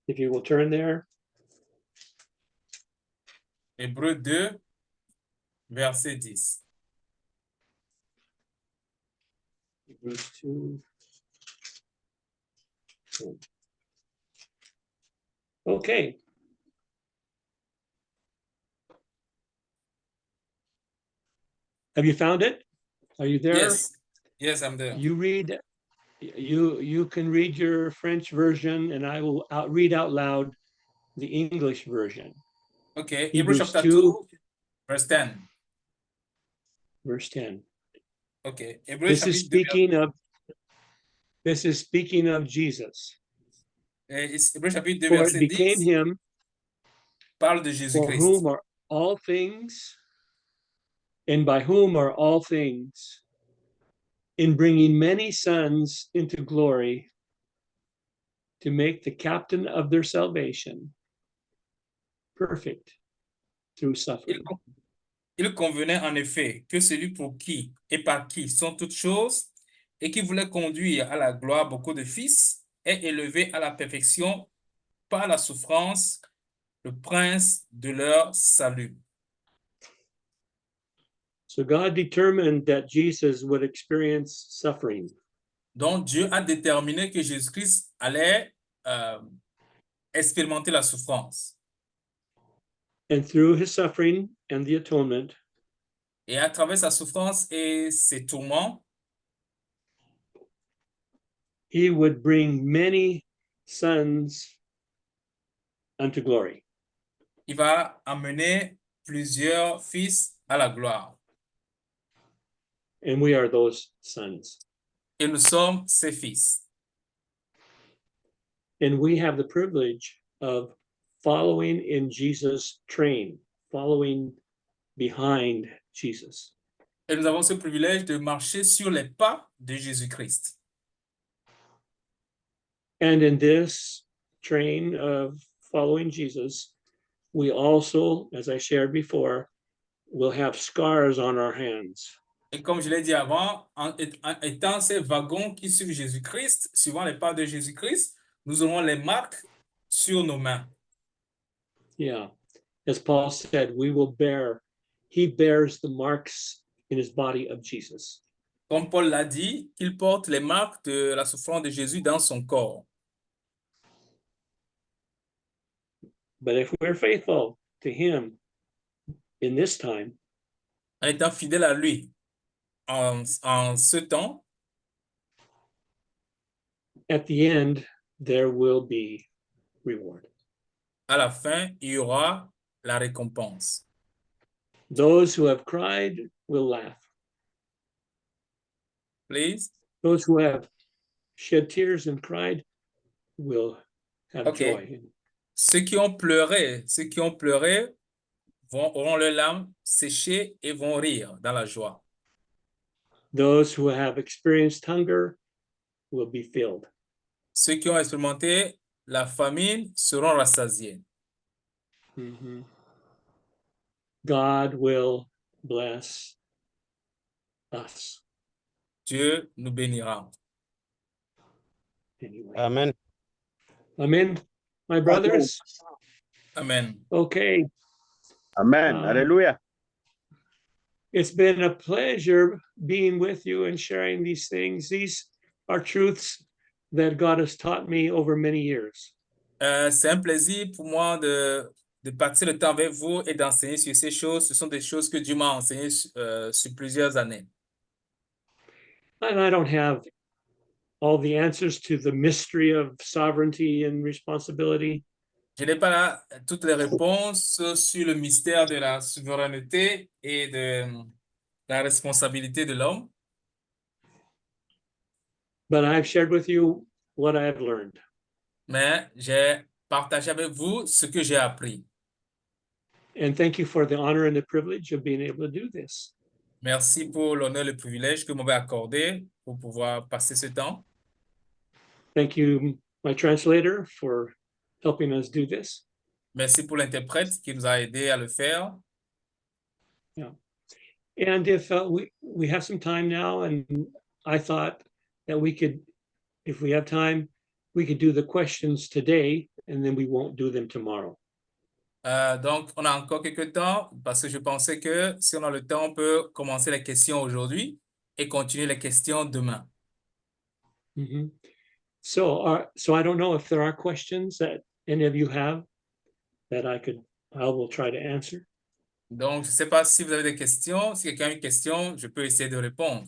if you will turn there. Hébreux 2, verset 10. Hebrews 2. Okay. Have you found it? Are you there? Yes, I'm there. You read. You can read your French version, and I will read out loud the English version. Okay, Hébreux Hebrews chapitre 2, 2, verse 10. verse 10. Okay, Hébreux This is chapitre 2, speaking of Jesus. Hébreux chapitre 2, For it verset became 10 him parle de for Jésus-Christ. whom are all things, and by whom are all things, in bringing many sons into glory, to make the captain of their salvation perfect through suffering. Il convenait en effet que celui pour qui et par qui sont toutes choses et qui voulait conduire à la gloire beaucoup de fils est élevé à la perfection par la souffrance, le prince de leur salut. So God determined that Jesus would experience suffering. Donc Dieu a déterminé que Jésus-Christ allait expérimenter la souffrance. And through his suffering and the atonement, Et à travers sa souffrance et ses tourments, he would bring many sons unto glory. il va amener plusieurs fils à la gloire. And we are those sons. Et nous sommes ses fils. And we have the privilege of following in Jesus' train, following behind Jesus. Et nous avons ce privilège de marcher sur les pas de Jésus-Christ. And in this train of following Jesus, we also, as I shared before, will have scars on our hands. Et comme je l'ai dit avant, en étant ces wagons qui suivent Jésus-Christ, suivant les pas de Jésus-Christ, nous aurons les marques sur nos mains. Yeah. As Paul said, he bears the marks in his body of Jesus. Comme Paul l'a dit, qu'il porte les marques de la souffrance de Jésus dans son corps. But if we're faithful to him in this time, En étant fidèle à lui en ce temps, at the end, there will be reward. à la fin, il y aura la récompense. Those who have cried will laugh. Please. Those who have shed tears and cried will have joy. Ceux qui ont pleuré auront leurs larmes séchées et vont rire dans la joie. Those who have experienced hunger will be filled. Ceux qui ont expérimenté la famine seront rassasiés. Mm-hmm. God will bless us. Dieu nous bénira. Anyway. Amen. Amen, my brothers. Amen. Okay. Amen. Alléluia. It's been a pleasure being with you and sharing these things. These are truths that God has taught me over many years. C'est un plaisir pour moi de passer le temps avec vous et d'enseigner sur ces choses. Ce sont des choses que Dieu m'a enseignées sur plusieurs années. And I don't have all the answers to the mystery of sovereignty and responsibility. Je n'ai pas là toutes les réponses sur le mystère de la souveraineté et de la responsabilité de l'homme, But I've shared with you what I've learned. mais j'ai partagé avec vous ce que j'ai appris. And thank you for the honor and the privilege of being able to do this. Merci pour l'honneur et le privilège que vous m'avez accordé pour pouvoir passer ce temps. Thank you, my translator, for helping us do this. Merci pour l'interprète qui nous a aidés à le faire. And if we have some time now, and I thought that we could, if we have time, we could do the questions today, and then we won't do them tomorrow. Donc, on a encore quelques temps parce que je pensais que si on a le temps, on peut commencer les questions aujourd'hui et continuer les questions demain. Mhm. So I don't know if there are questions that any of you have that I will try to answer. Donc, je ne sais pas si vous avez des questions. Si quelqu'un a une question, je peux essayer de répondre.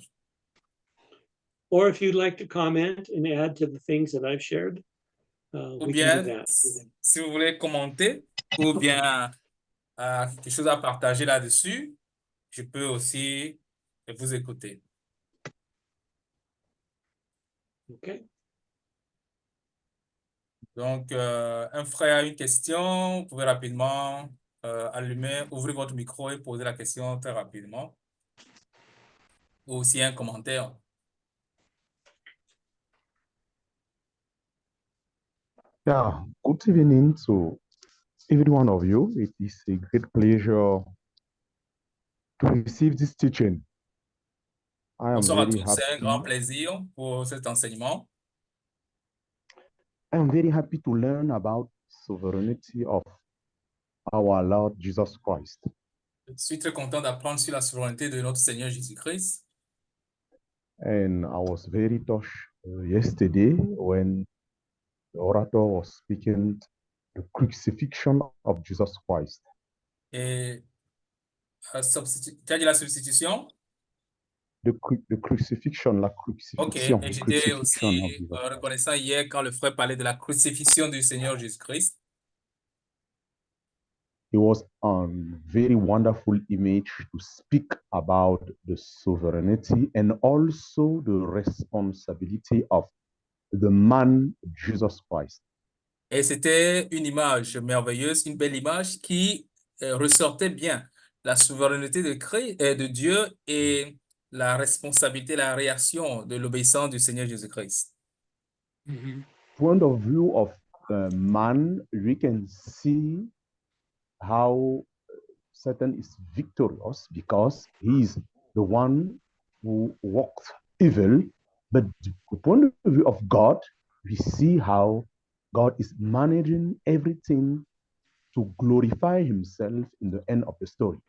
Or if you'd like to comment and add to the things that I've shared, Ou we can do bien, that. si vous voulez commenter ou bien quelque chose à partager là-dessus, je peux aussi vous écouter. Okay. Donc, un frère a une question, vous pouvez rapidement allumer, ouvrir votre micro et poser la question très rapidement. Ou aussi un commentaire. Yeah, good evening to every one of you. It is a great pleasure to receive this teaching. I am Bonsoir à very tous, c'est un grand happy. plaisir pour cet enseignement. I am very happy to learn about sovereignty of our Lord Jesus Christ. Je suis très content d'apprendre sur la souveraineté de notre Seigneur Jésus-Christ. And I was very touched yesterday when the orator was speaking the crucifixion of Jesus Christ. Et tu as dit la substitution? The crucifixion, la Ok, crucifixion, et the j'étais crucifixion of aussi Jesus Christ. reconnaissant hier quand le frère parlait de la crucifixion du Seigneur Jésus-Christ. It was a very wonderful image to speak about the sovereignty and also the responsibility of the man Jesus Christ. Et c'était une image merveilleuse, une belle image qui ressortait bien la souveraineté de Dieu et la responsabilité, la réaction de l'obéissance du Seigneur Jésus-Christ. Mhm. Point of view of man, we can see how Satan is victorious because he is the one who walks evil. But the point of view of God, we see how God is managing everything to glorify himself in the end of the story.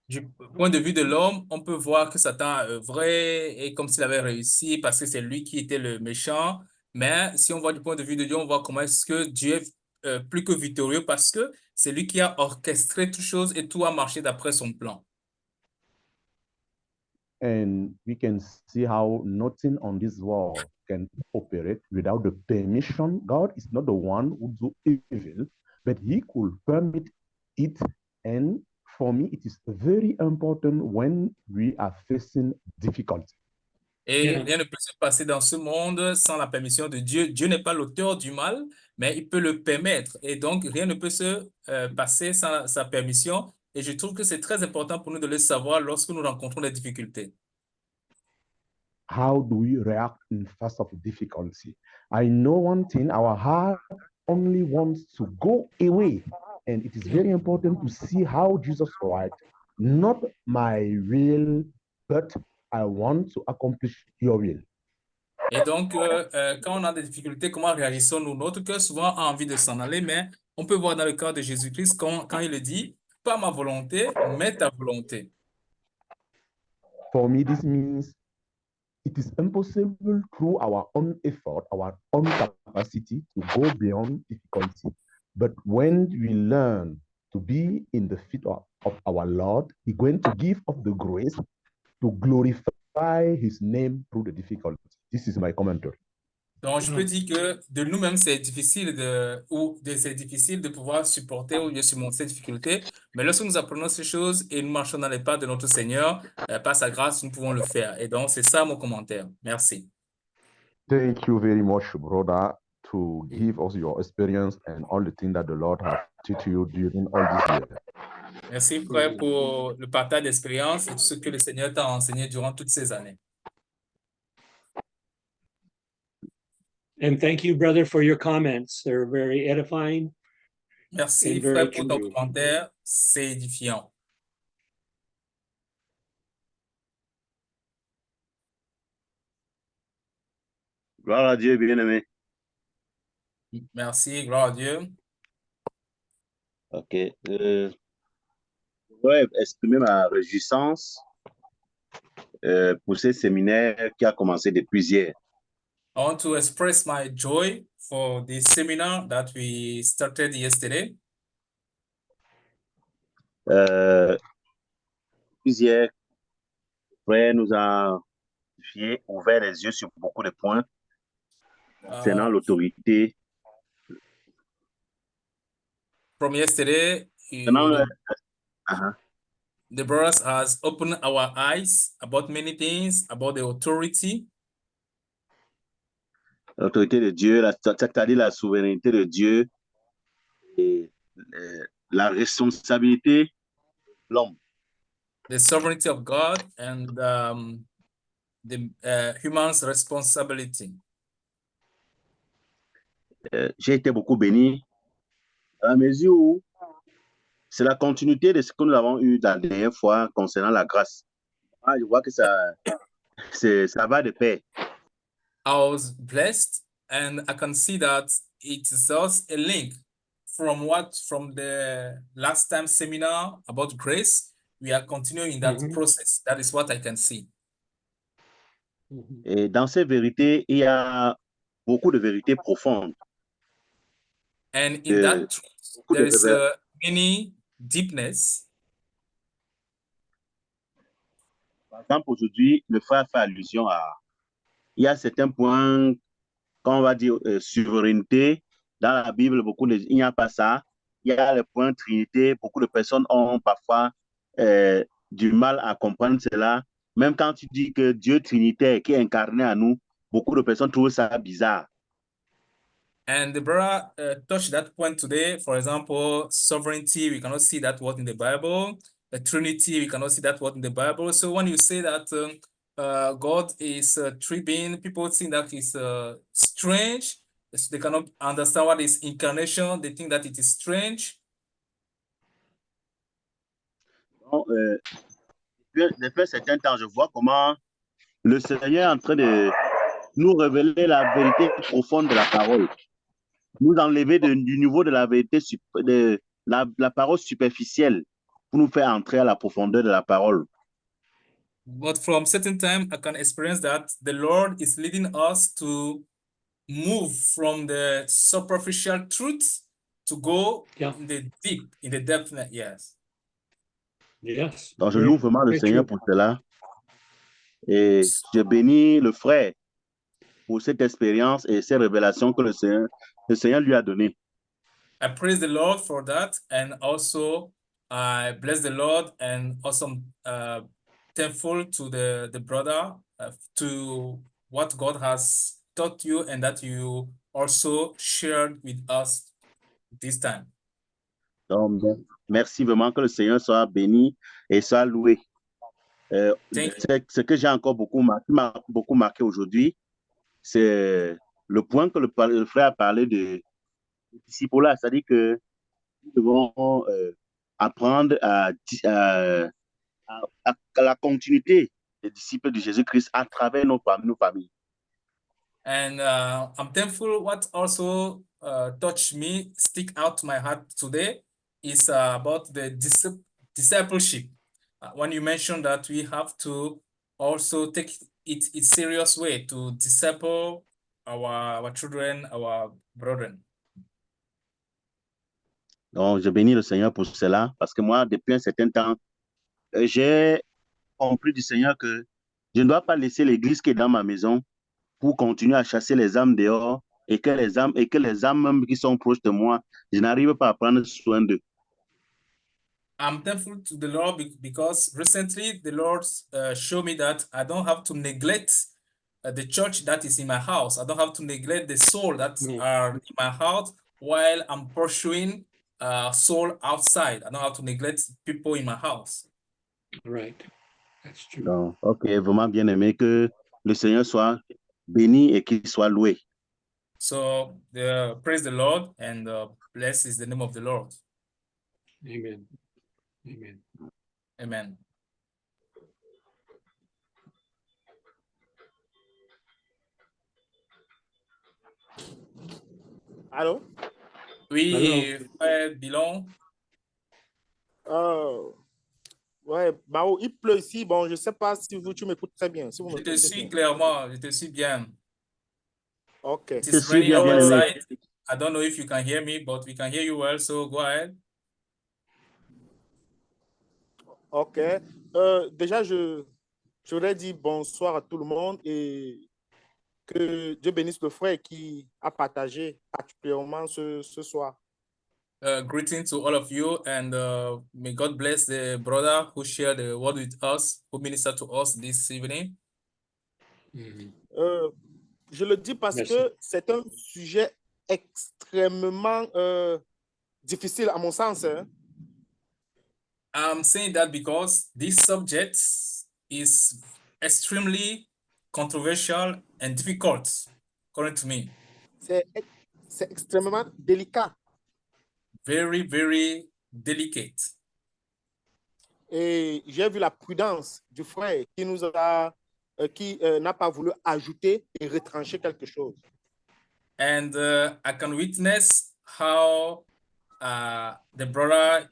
Du point de vue de l'homme, on peut voir que Satan a œuvré et comme s'il avait réussi parce que c'est lui qui était le méchant. Mais si on voit du point de vue de Dieu, on voit comment est-ce que Dieu est plus que victorieux parce que c'est lui qui a orchestré toutes choses et tout a marché d'après son plan. And we can see how nothing on this world can operate without the permission. God is not the one who do evil, but he could permit it. And for me, it is very important when we are facing difficulty. Et Yeah. rien ne peut se passer dans ce monde sans la permission de Dieu. Dieu n'est pas l'auteur du mal, mais il peut le permettre. Et donc, rien ne peut se passer sans sa permission. Et je trouve que c'est très important pour nous de le savoir lorsque nous rencontrons des difficultés. How do we react in face of difficulty? I know one thing, our heart only wants to go away. And it is very important to see how Jesus cried, not my will, but I want to accomplish your will. Et donc, quand on a des difficultés, comment réagissons-nous? Notre cœur souvent a envie de s'en aller, mais on peut voir dans le cas de Jésus-Christ quand il le dit, pas ma volonté, mais ta volonté. For me, this means it is impossible through our own effort, our own capacity to go beyond difficulty. But when we learn to be in the feet of our Lord, He's going to give us the grace to glorify His name through the difficulty. This is my commentary. Donc, je peux dire que de nous-mêmes, c'est difficile c'est difficile de pouvoir supporter ou de surmonter ces difficultés. Mais lorsque nous apprenons ces choses et nous marchons dans les pas de notre Seigneur, par sa grâce, nous pouvons le faire. Et donc, c'est ça mon commentaire. Merci. Thank you very much, brother, to give us your experience and all the things that the Lord has taught you during all this year. Merci, frère, pour le partage d'expérience et tout ce que le Seigneur t'a enseigné durant toutes ces années. And thank you, brother, for your comments. They're very edifying. Merci, And very frère, pour ton true. commentaire. C'est édifiant. Gloire à Dieu, bien-aimé. Merci, gloire à Dieu. OK. Je voudrais exprimer ma réjouissance pour ce séminaire qui a commencé depuis hier. I want to express my joy for the seminar that we started yesterday. Hier, frère nous a ouvert les yeux sur beaucoup de points concernant l'autorité. From yesterday, the brothers has opened our eyes about many things, about the authority. L'autorité de Dieu, c'est-à-dire la souveraineté de Dieu et la responsabilité de l'homme. The sovereignty of God and the human's responsibility. J'ai été beaucoup béni à la mesure où c'est la continuité de ce que nous avons eu la dernière fois concernant la grâce. Je vois que ça va de pair. I was blessed and I can see that it is just a link from the last time seminar about grace. We are continuing in that process. That is what I can see. Et dans ces vérités, il y a beaucoup de vérités profondes. And in that truth, there is many deepness. Par exemple, aujourd'hui, le frère fait allusion il y a certains points, quand on va dire souveraineté, dans la Bible, il n'y a pas ça. Il y a le point Trinité, beaucoup de personnes ont parfois du mal à comprendre cela. Même quand tu dis que Dieu Trinitaire qui est incarné à nous, beaucoup de personnes trouvent ça bizarre. And the brother touched that point today. For example, sovereignty, we cannot see that word in the Bible. The Trinity, we cannot see that word in the Bible. So when you say that God is three being, people think that is strange. They cannot understand what is incarnation. They think that it is strange. Donc, depuis un certain temps, je vois comment le Seigneur est en train de nous révéler la vérité profonde de la parole. Nous enlever du niveau de la vérité, de la parole superficielle, pour nous faire entrer à la profondeur de la parole. But from certain time, I can experience that the Lord is leading us to move from the superficial truth to go in the deep, in the depth. Yes. Yes. Donc, je loue vraiment le Seigneur pour cela. Et je bénis le frère pour cette expérience et ces révélations que le Seigneur lui a données. I praise the Lord for that, and also I bless the Lord, and also thankful to the brother to what God has taught you and that you also shared with us this time. Donc, merci vraiment, que le Seigneur soit béni et soit loué. Ce que j'ai encore beaucoup marqué aujourd'hui, c'est le point que le frère a parlé de disciple-là, c'est-à-dire que nous devons apprendre à la continuité des disciples de Jésus-Christ à travers nos familles. And I'm thankful what also touched me, stick out to my heart today, is about the discipleship. When you mentioned that we have to also take it serious way to disciple our children, our brethren. Donc, je bénis le Seigneur pour cela, parce que moi, depuis un certain temps, j'ai compris du Seigneur que je ne dois pas laisser l'église qui est dans ma maison pour continuer à chasser les âmes dehors et que les âmes même qui sont proches de moi, je n'arrive pas à prendre soin d'eux. I'm thankful to the Lord because recently the Lord showed me that I don't have to neglect the church that is in my house. I don't have to neglect the soul that are in my house while I'm pursuing soul outside. I don't have to neglect people in my house. Right. That's true. Donc, ok, vraiment bien aimé, que le Seigneur soit béni et qu'il soit loué. So praise the Lord and bless is the name of the Lord. Amen. Amen. Amen. Allô? Oui, frère Bilon. Ouais, Mao, il pleut ici. Bon, je ne sais pas si tu m'écoutes très bien. Si vous Je te m'écoutez suis bien. clairement, je te suis bien. OK. It Je is suis raining bien aimé. outside. I don't know if you can hear me, but we can hear you well, so go ahead. OK. Déjà, je voudrais dire bonsoir à tout le monde et que Dieu bénisse le frère qui a partagé particulièrement ce soir. Greetings to all of you, and may God bless the brother who shared the word with us, who ministered to us this evening. Je le dis parce Merci. que c'est un sujet extrêmement difficile à mon sens. Hein. I'm saying that because this subject is extremely controversial and difficult, according to me. C'est extrêmement délicat. Very, very delicate. Et j'ai vu la prudence du frère qui nous a, qui n'a pas voulu ajouter et retrancher quelque chose. And I can witness how the brother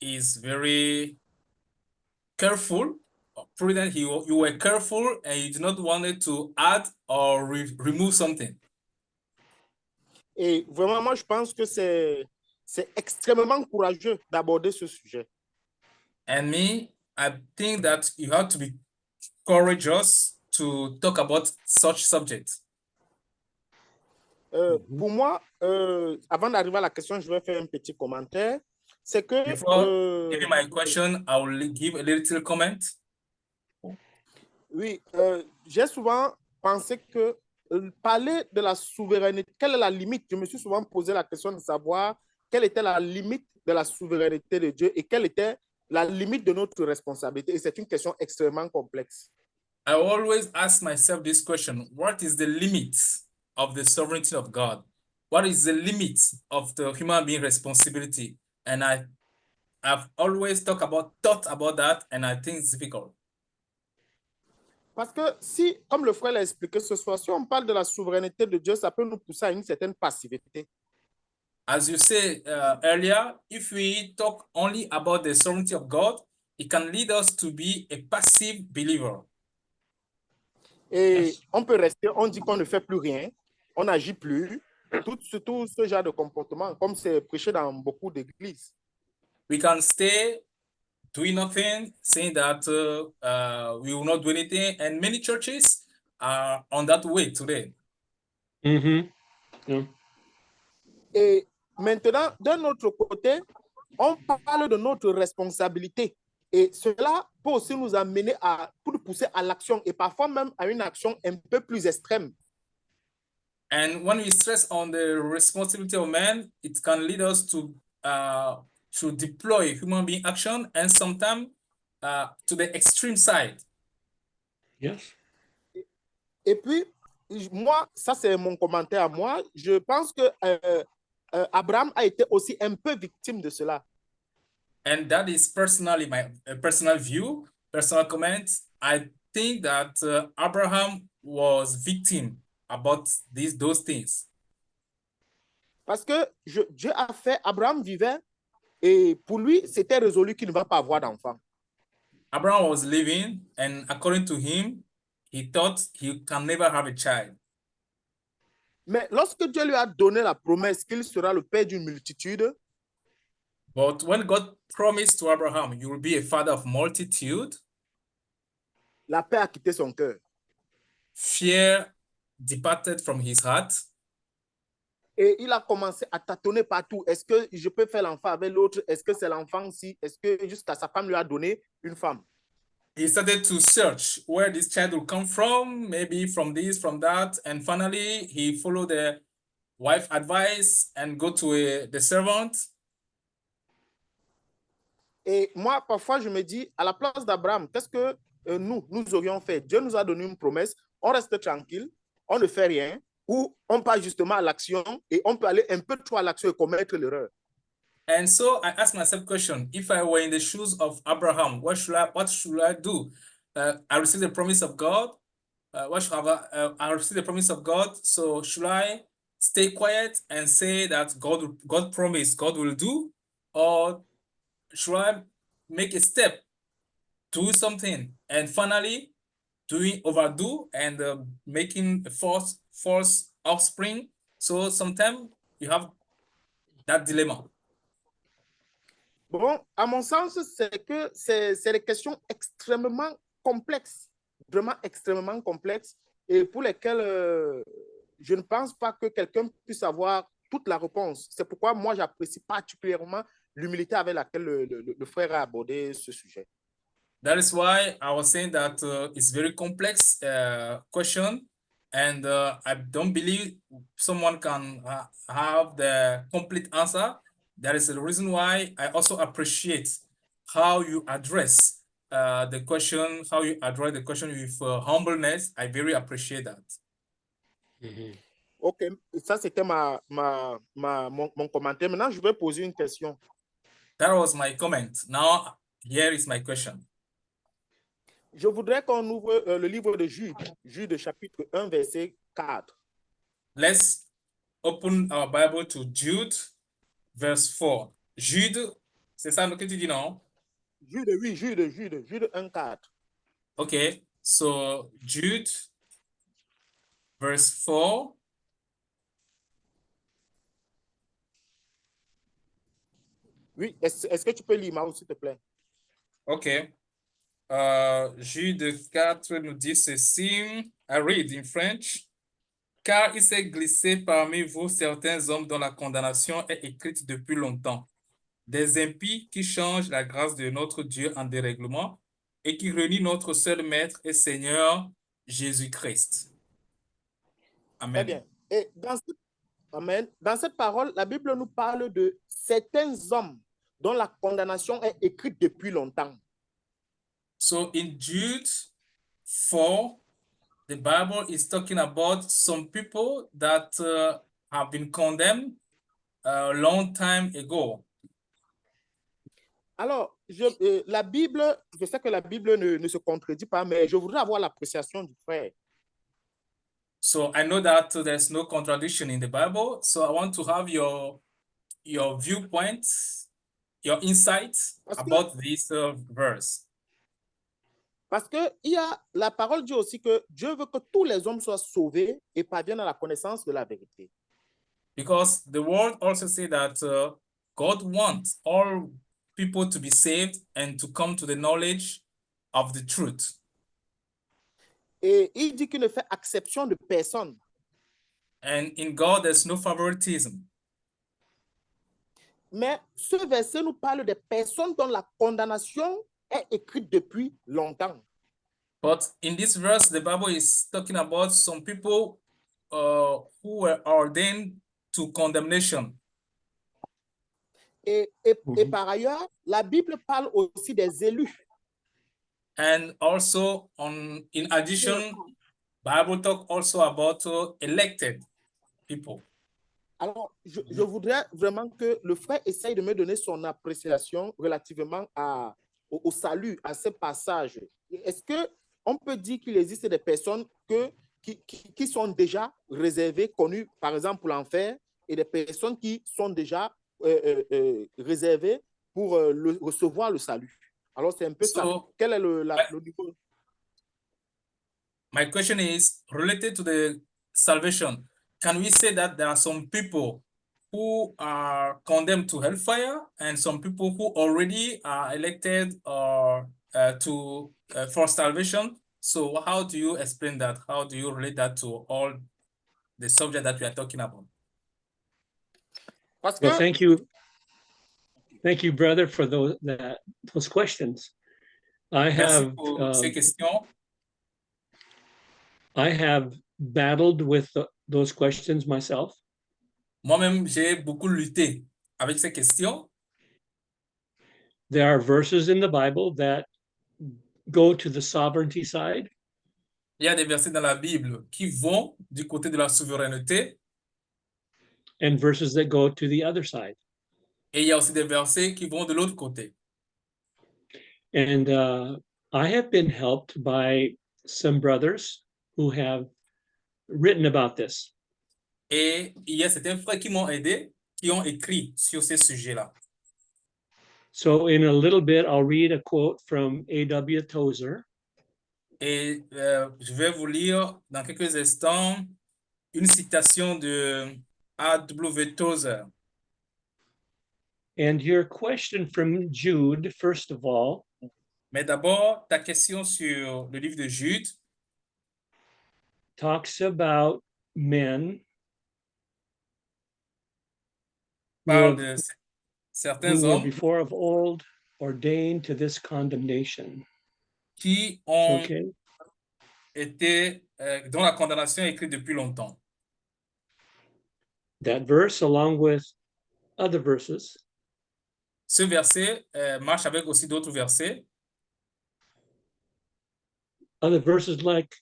is very careful, prudent. You were careful and you did not want to add or remove something. Et vraiment, moi, je pense que c'est extrêmement courageux d'aborder ce sujet. And me, I think that you have to be courageous to talk about such subjects. Pour moi, avant d'arriver à la question, je vais faire un petit commentaire. C'est que... Before giving my question, I will give a little comment. Oui, j'ai souvent pensé que parler de la souveraineté, quelle est la limite? Je me suis souvent posé la question de savoir quelle était la limite de la souveraineté de Dieu et quelle était la limite de notre responsabilité. Et c'est une question extrêmement complexe. I always ask myself this question: what is the limit of the sovereignty of God? What is the limit of the human being responsibility? And I've always thought about that, and I think it's difficult. Parce que si, comme le frère l'a expliqué ce soir, si on parle de la souveraineté de Dieu, ça peut nous pousser à une certaine passivité. As you said earlier, if we talk only about the sovereignty of God, it can lead us to be a passive believer. Et on peut rester, on dit qu'on ne fait plus rien, on n'agit plus, tout ce genre de comportement, comme c'est prêché dans beaucoup d'églises. We can stay doing nothing, saying that we will not do anything, and many churches are on that way today. Yeah. Et maintenant, d'un autre côté, on parle de notre responsabilité. Et cela peut aussi nous amener pour nous pousser à l'action et parfois même à une action un peu plus extrême. And when we stress on the responsibility of man, it can lead us to deploy human being action and sometimes to the extreme side. Yes. Et puis, moi, ça c'est mon commentaire à moi, je pense que Abraham a été aussi un peu victime de cela. And that is personally my personal view, personal comment. I think that Abraham was victim about those things. Parce que Dieu a fait, Abraham vivait et pour lui, c'était résolu qu'il ne va pas avoir d'enfant. Abraham was living, and according to him, he thought he can never have a child. Mais lorsque Dieu lui a donné la promesse qu'il sera le père d'une multitude, But when God promised to Abraham, you will be a father of multitude, la paix a quitté son cœur. fear departed from his heart, Et il a commencé à tâtonner partout. Est-ce que je peux faire l'enfant avec l'autre? Est-ce que c'est l'enfant-ci? Est-ce que jusqu'à sa femme lui a donné une femme? he started to search where this child will come from, maybe from this, from that, and finally he followed the wife advice and go to the servant. Et moi, parfois, je me dis, à la place d'Abraham, qu'est-ce que nous aurions fait? Dieu nous a donné une promesse, on reste tranquille, on ne fait rien, ou on passe justement à l'action et on peut aller un peu trop à l'action et commettre l'erreur. And so I asked myself question, if I were in the shoes of Abraham, what should I do? I received the promise of God. I received the promise of God. So should I stay quiet and say that God promised, God will do? Or should I make a step, do something, and finally overdo and making a false offspring? So sometimes you have that dilemma. Bon, à mon sens, c'est que c'est des questions extrêmement complexes, vraiment extrêmement complexes, et pour lesquelles je ne pense pas que quelqu'un puisse avoir toute la réponse. C'est pourquoi moi, j'apprécie particulièrement l'humilité avec laquelle le frère a abordé ce sujet. That is why I was saying that it's very complex question, and I don't believe someone can have the complete answer. That is the reason why I also appreciate how you address the question, how you address the question with humbleness. I very appreciate that. OK, ça c'était mon commentaire. Maintenant, je vais poser une question. That was my comment. Now, here is my question. Je voudrais qu'on ouvre le livre de Jude, Jude chapitre 1, verset 4. Let's open our Bible to Jude, verse 4. Jude, c'est ça que tu dis, non? Jude, oui, Jude 1, 4. Okay, so Jude, verse 4. Oui, est-ce que tu peux lire, Mao, s'il te plaît? Okay. Jude 4 nous dit ceci. I read in French. Car il s'est glissé parmi vous certains hommes dont la condamnation est écrite depuis longtemps. Des impies qui changent la grâce de notre Dieu en dérèglement et qui renient notre seul Maître et Seigneur, Jésus-Christ. Amen. Très bien. Et Amen. Dans cette parole, la Bible nous parle de certains hommes dont la condamnation est écrite depuis longtemps. So in Jude 4, the Bible is talking about some people that have been condemned a long time ago. Alors, la Bible, je sais que la Bible ne se contredit pas, mais je voudrais avoir l'appréciation du frère. So I know that there's no contradiction in the Bible. So I want to have your viewpoint, your insight about this verse. Parce que la parole dit aussi que Dieu veut que tous les hommes soient sauvés et parviennent à la connaissance de la vérité. Because the word also says that God wants all people to be saved and to come to the knowledge of the truth. Et il dit qu'il ne fait exception de personne. And in God, there's no favoritism. Mais ce verset nous parle des personnes dont la condamnation est écrite depuis longtemps. But in this verse, the Bible is talking about some people who were ordained to condemnation. Et par ailleurs, la Bible parle aussi des élus. And also, in addition, Bible talk also about elected people. Alors, je voudrais vraiment que le frère essaye de me donner son appréciation relativement au salut, à ce passage. Est-ce qu'on peut dire qu'il existe des personnes qui sont déjà réservées, connues, par exemple, pour l'enfer, et des personnes qui sont déjà réservées pour recevoir le salut? Alors, c'est un peu ça. So, Quel est le my, niveau? my question is related to the salvation. Can we say that there are some people who are condemned to hellfire and some people who already are elected or for salvation? So how do you explain that? How do you relate that to all the subject that we are talking about? Parce Well, que thank you. Thank you, brother, for those questions. I Merci have pour ces questions. I have battled with those questions myself. Moi-même, j'ai beaucoup lutté avec ces questions. There are verses in the Bible that go to the sovereignty side, Il y a des versets dans la Bible qui vont du côté de la souveraineté and verses that go to the other side. et il y a aussi des versets qui vont de l'autre côté. And I have been helped by some brothers who have written about this. Et il y a certains frères qui m'ont aidé, qui ont écrit sur ces sujets-là. So in a little bit, I'll read a quote from A.W. Tozer. Et je vais vous lire dans quelques instants une citation de A.W. Tozer. And your question from Jude, first of all, Mais d'abord, ta question sur le livre de Jude talks about men parle who, de who certains were hommes before of old ordained to this condemnation. qui ont Okay. été, dont la condamnation est écrite depuis longtemps. That verse, along with other verses, Ce verset marche avec aussi d'autres versets. other verses like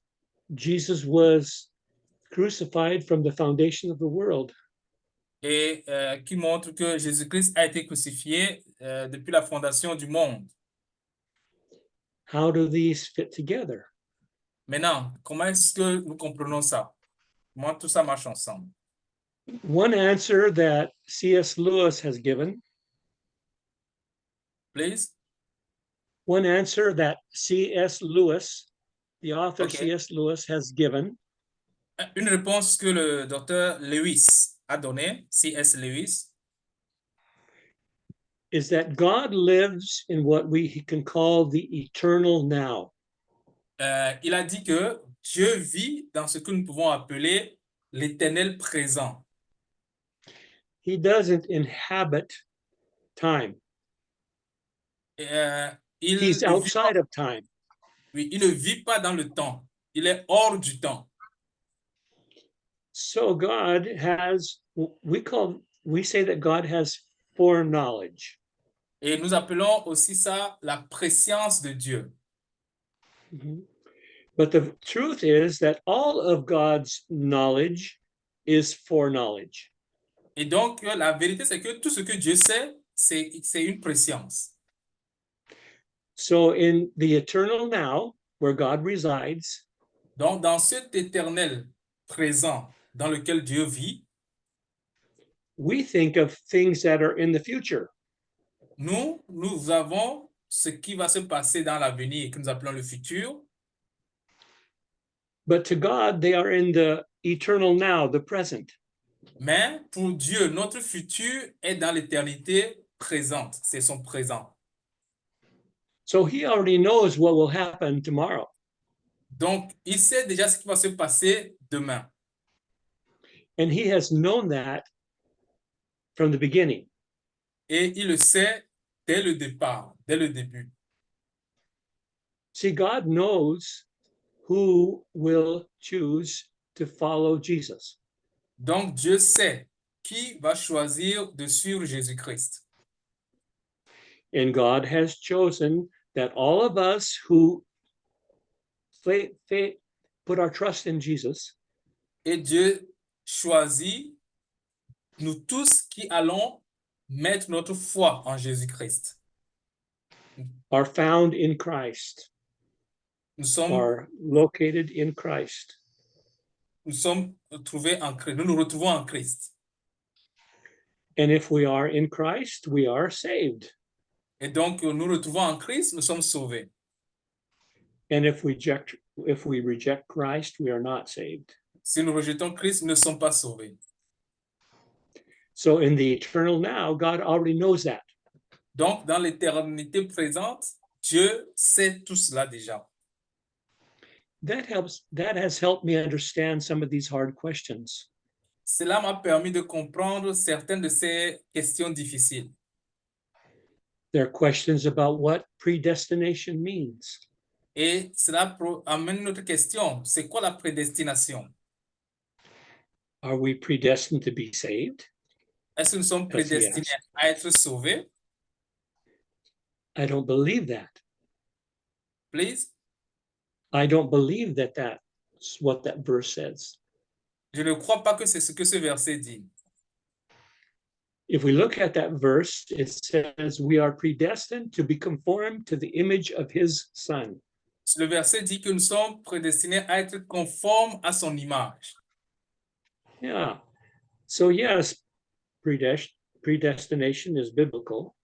Jesus was crucified from the foundation of the world. Et qui montre que Jésus-Christ a été crucifié depuis la fondation du monde. How do these fit together? Maintenant, comment est-ce que nous comprenons ça? Comment tout ça marche ensemble? One answer that C.S. Lewis has given, Please? one answer that C.S. Lewis, the author Okay. C.S. Lewis, has given Une réponse que le docteur Lewis a donnée, C.S. Lewis, is that God lives in what we can call the eternal now. il a dit que Dieu vit dans ce que nous pouvons appeler l'éternel présent. He doesn't inhabit time. Il He's ne vit outside pas, of time. oui, il ne vit pas dans le temps. Il est hors du temps. So God has, we say that God has foreknowledge. Et nous appelons aussi ça la préscience de Dieu. Mhm. But the truth is that all of God's knowledge is foreknowledge. Et donc, la vérité, c'est que tout ce que Dieu sait, c'est une préscience. So in the eternal now, where God resides, Donc, dans cet éternel présent dans lequel Dieu vit, we think of things that are in the future. nous avons ce qui va se passer dans l'avenir et que nous appelons le futur. But to God, they are in the eternal now, the present. Mais pour Dieu, notre futur est dans l'éternité présente. C'est son présent. So he already knows what will happen tomorrow. Donc, il sait déjà ce qui va se passer demain. And he has known that from the beginning. Et il le sait dès le départ, dès le début. See, God knows who will choose to follow Jesus. Donc, Dieu sait qui va choisir de suivre Jésus-Christ. And God has chosen that all of us who put our trust in Jesus Et Dieu choisit nous tous qui allons mettre notre foi en Jésus-Christ. are found in Christ, Nous sommes, are located in Christ. nous sommes trouvés en Christ. Nous nous retrouvons en Christ. And if we are in Christ, we are saved. Et donc, nous nous retrouvons en Christ, nous sommes sauvés. And if we reject Christ, we are not saved. Si nous rejetons Christ, nous ne sommes pas sauvés. So in the eternal now, God already knows that. Donc, dans l'éternité présente, Dieu sait tout cela déjà. That has helped me understand some of these hard questions. Cela m'a permis de comprendre certaines de ces questions difficiles. There are questions about what predestination means. Et cela amène une autre question. C'est quoi la prédestination? Are we predestined to be saved? Est-ce que nous sommes As he prédestinés asked. à être sauvés? I don't believe that. Please? I don't believe that that's what that verse says. Je ne crois pas que c'est ce que ce verset dit. If we look at that verse, it says we are predestined to be conformed to the image of his son. Le verset dit que nous sommes prédestinés à être conformes à son image. Yeah. So yes, predestination is biblical.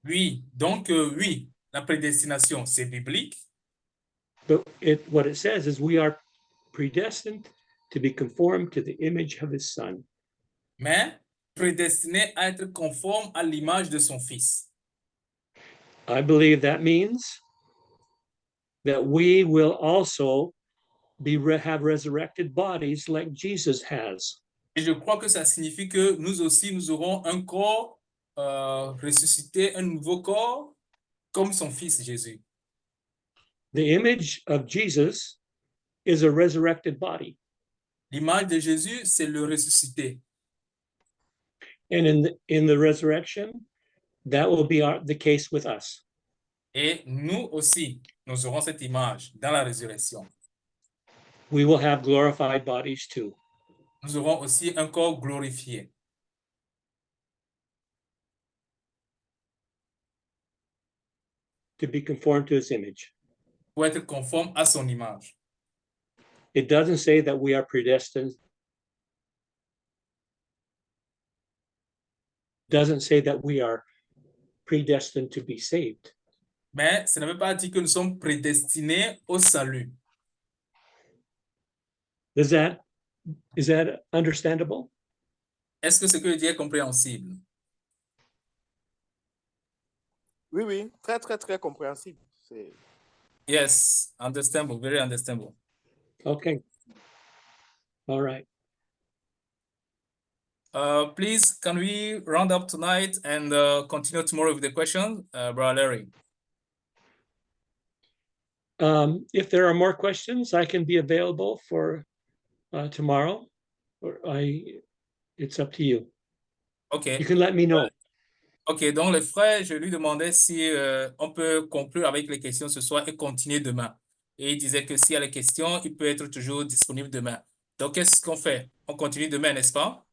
Oui, donc oui, la prédestination, c'est biblique. But what it says is we are predestined to be conformed to the image of his son. Mais prédestiné à être conforme à l'image de son fils. I believe that means that we will also have resurrected bodies like Jesus has. Et je crois que ça signifie que nous aussi, nous aurons un corps ressuscité, un nouveau corps, comme son fils Jésus. The image of Jesus is a resurrected body. L'image de Jésus, c'est le ressuscité. And in the resurrection, that will be the case with us. Et nous aussi, nous aurons cette image dans la résurrection. We will have glorified bodies too. Nous aurons aussi un corps glorifié. To be conformed to his image. Pour être conforme à son image. It doesn't say that we are predestined. Doesn't say that we are predestined to be saved. Mais ça ne veut pas dire que nous sommes prédestinés au salut. Is that understandable? Est-ce que ce que je dis est compréhensible? Oui, oui, très, très, très compréhensible. Yes, understandable, very understandable. Okay. All right. Please, can we round up tonight and continue tomorrow with the question, Brother Larry? If there are more questions, I can be available for tomorrow. It's up to you. Okay. You can let me know. Ok, donc le frère, je lui demandais si on peut conclure avec les questions ce soir et continuer demain. Et il disait que s'il y a des questions, il peut être toujours disponible demain. Donc, qu'est-ce qu'on fait? On continue demain, n'est-ce pas?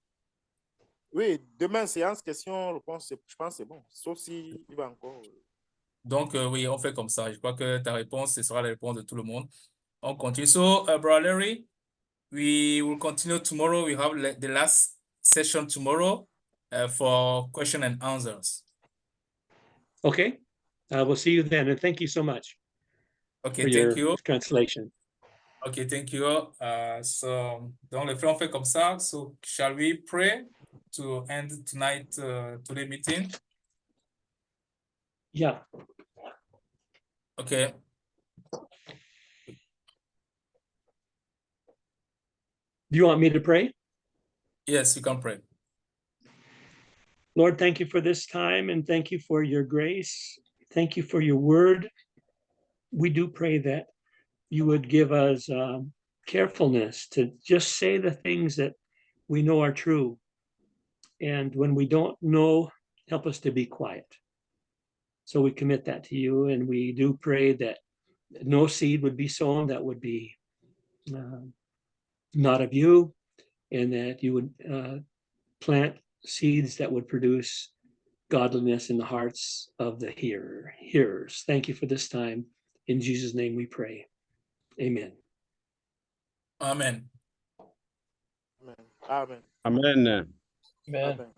Oui, demain, séance questions-réponses, je pense que c'est bon. Sauf s'il va encore... Donc, oui, on fait comme ça. Je crois que ta réponse, ce sera la réponse de tout le monde. On continue. So, Brother Larry, we will continue tomorrow. We have the last session tomorrow for question and answers. Okay. We'll see you then. And thank you so much Okay, for thank your you. translation. Okay, thank you. So, donc, les frères, on fait comme ça. So, shall we pray to end today's meeting? Yeah. Okay. Do you want me to pray? Yes, you can pray. Lord, thank you for this time and thank you for your grace. Thank you for your word. We do pray that you would give us carefulness to just say the things that we know are true. And when we don't know, help us to be quiet. So we commit that to you, and we do pray that no seed would be sown that would be not of you, and that you would plant seeds that would produce godliness in the hearts of the hearers. Thank you for this time. In Jesus' name we pray. Amen. Amen. Amen. Amen. Amen.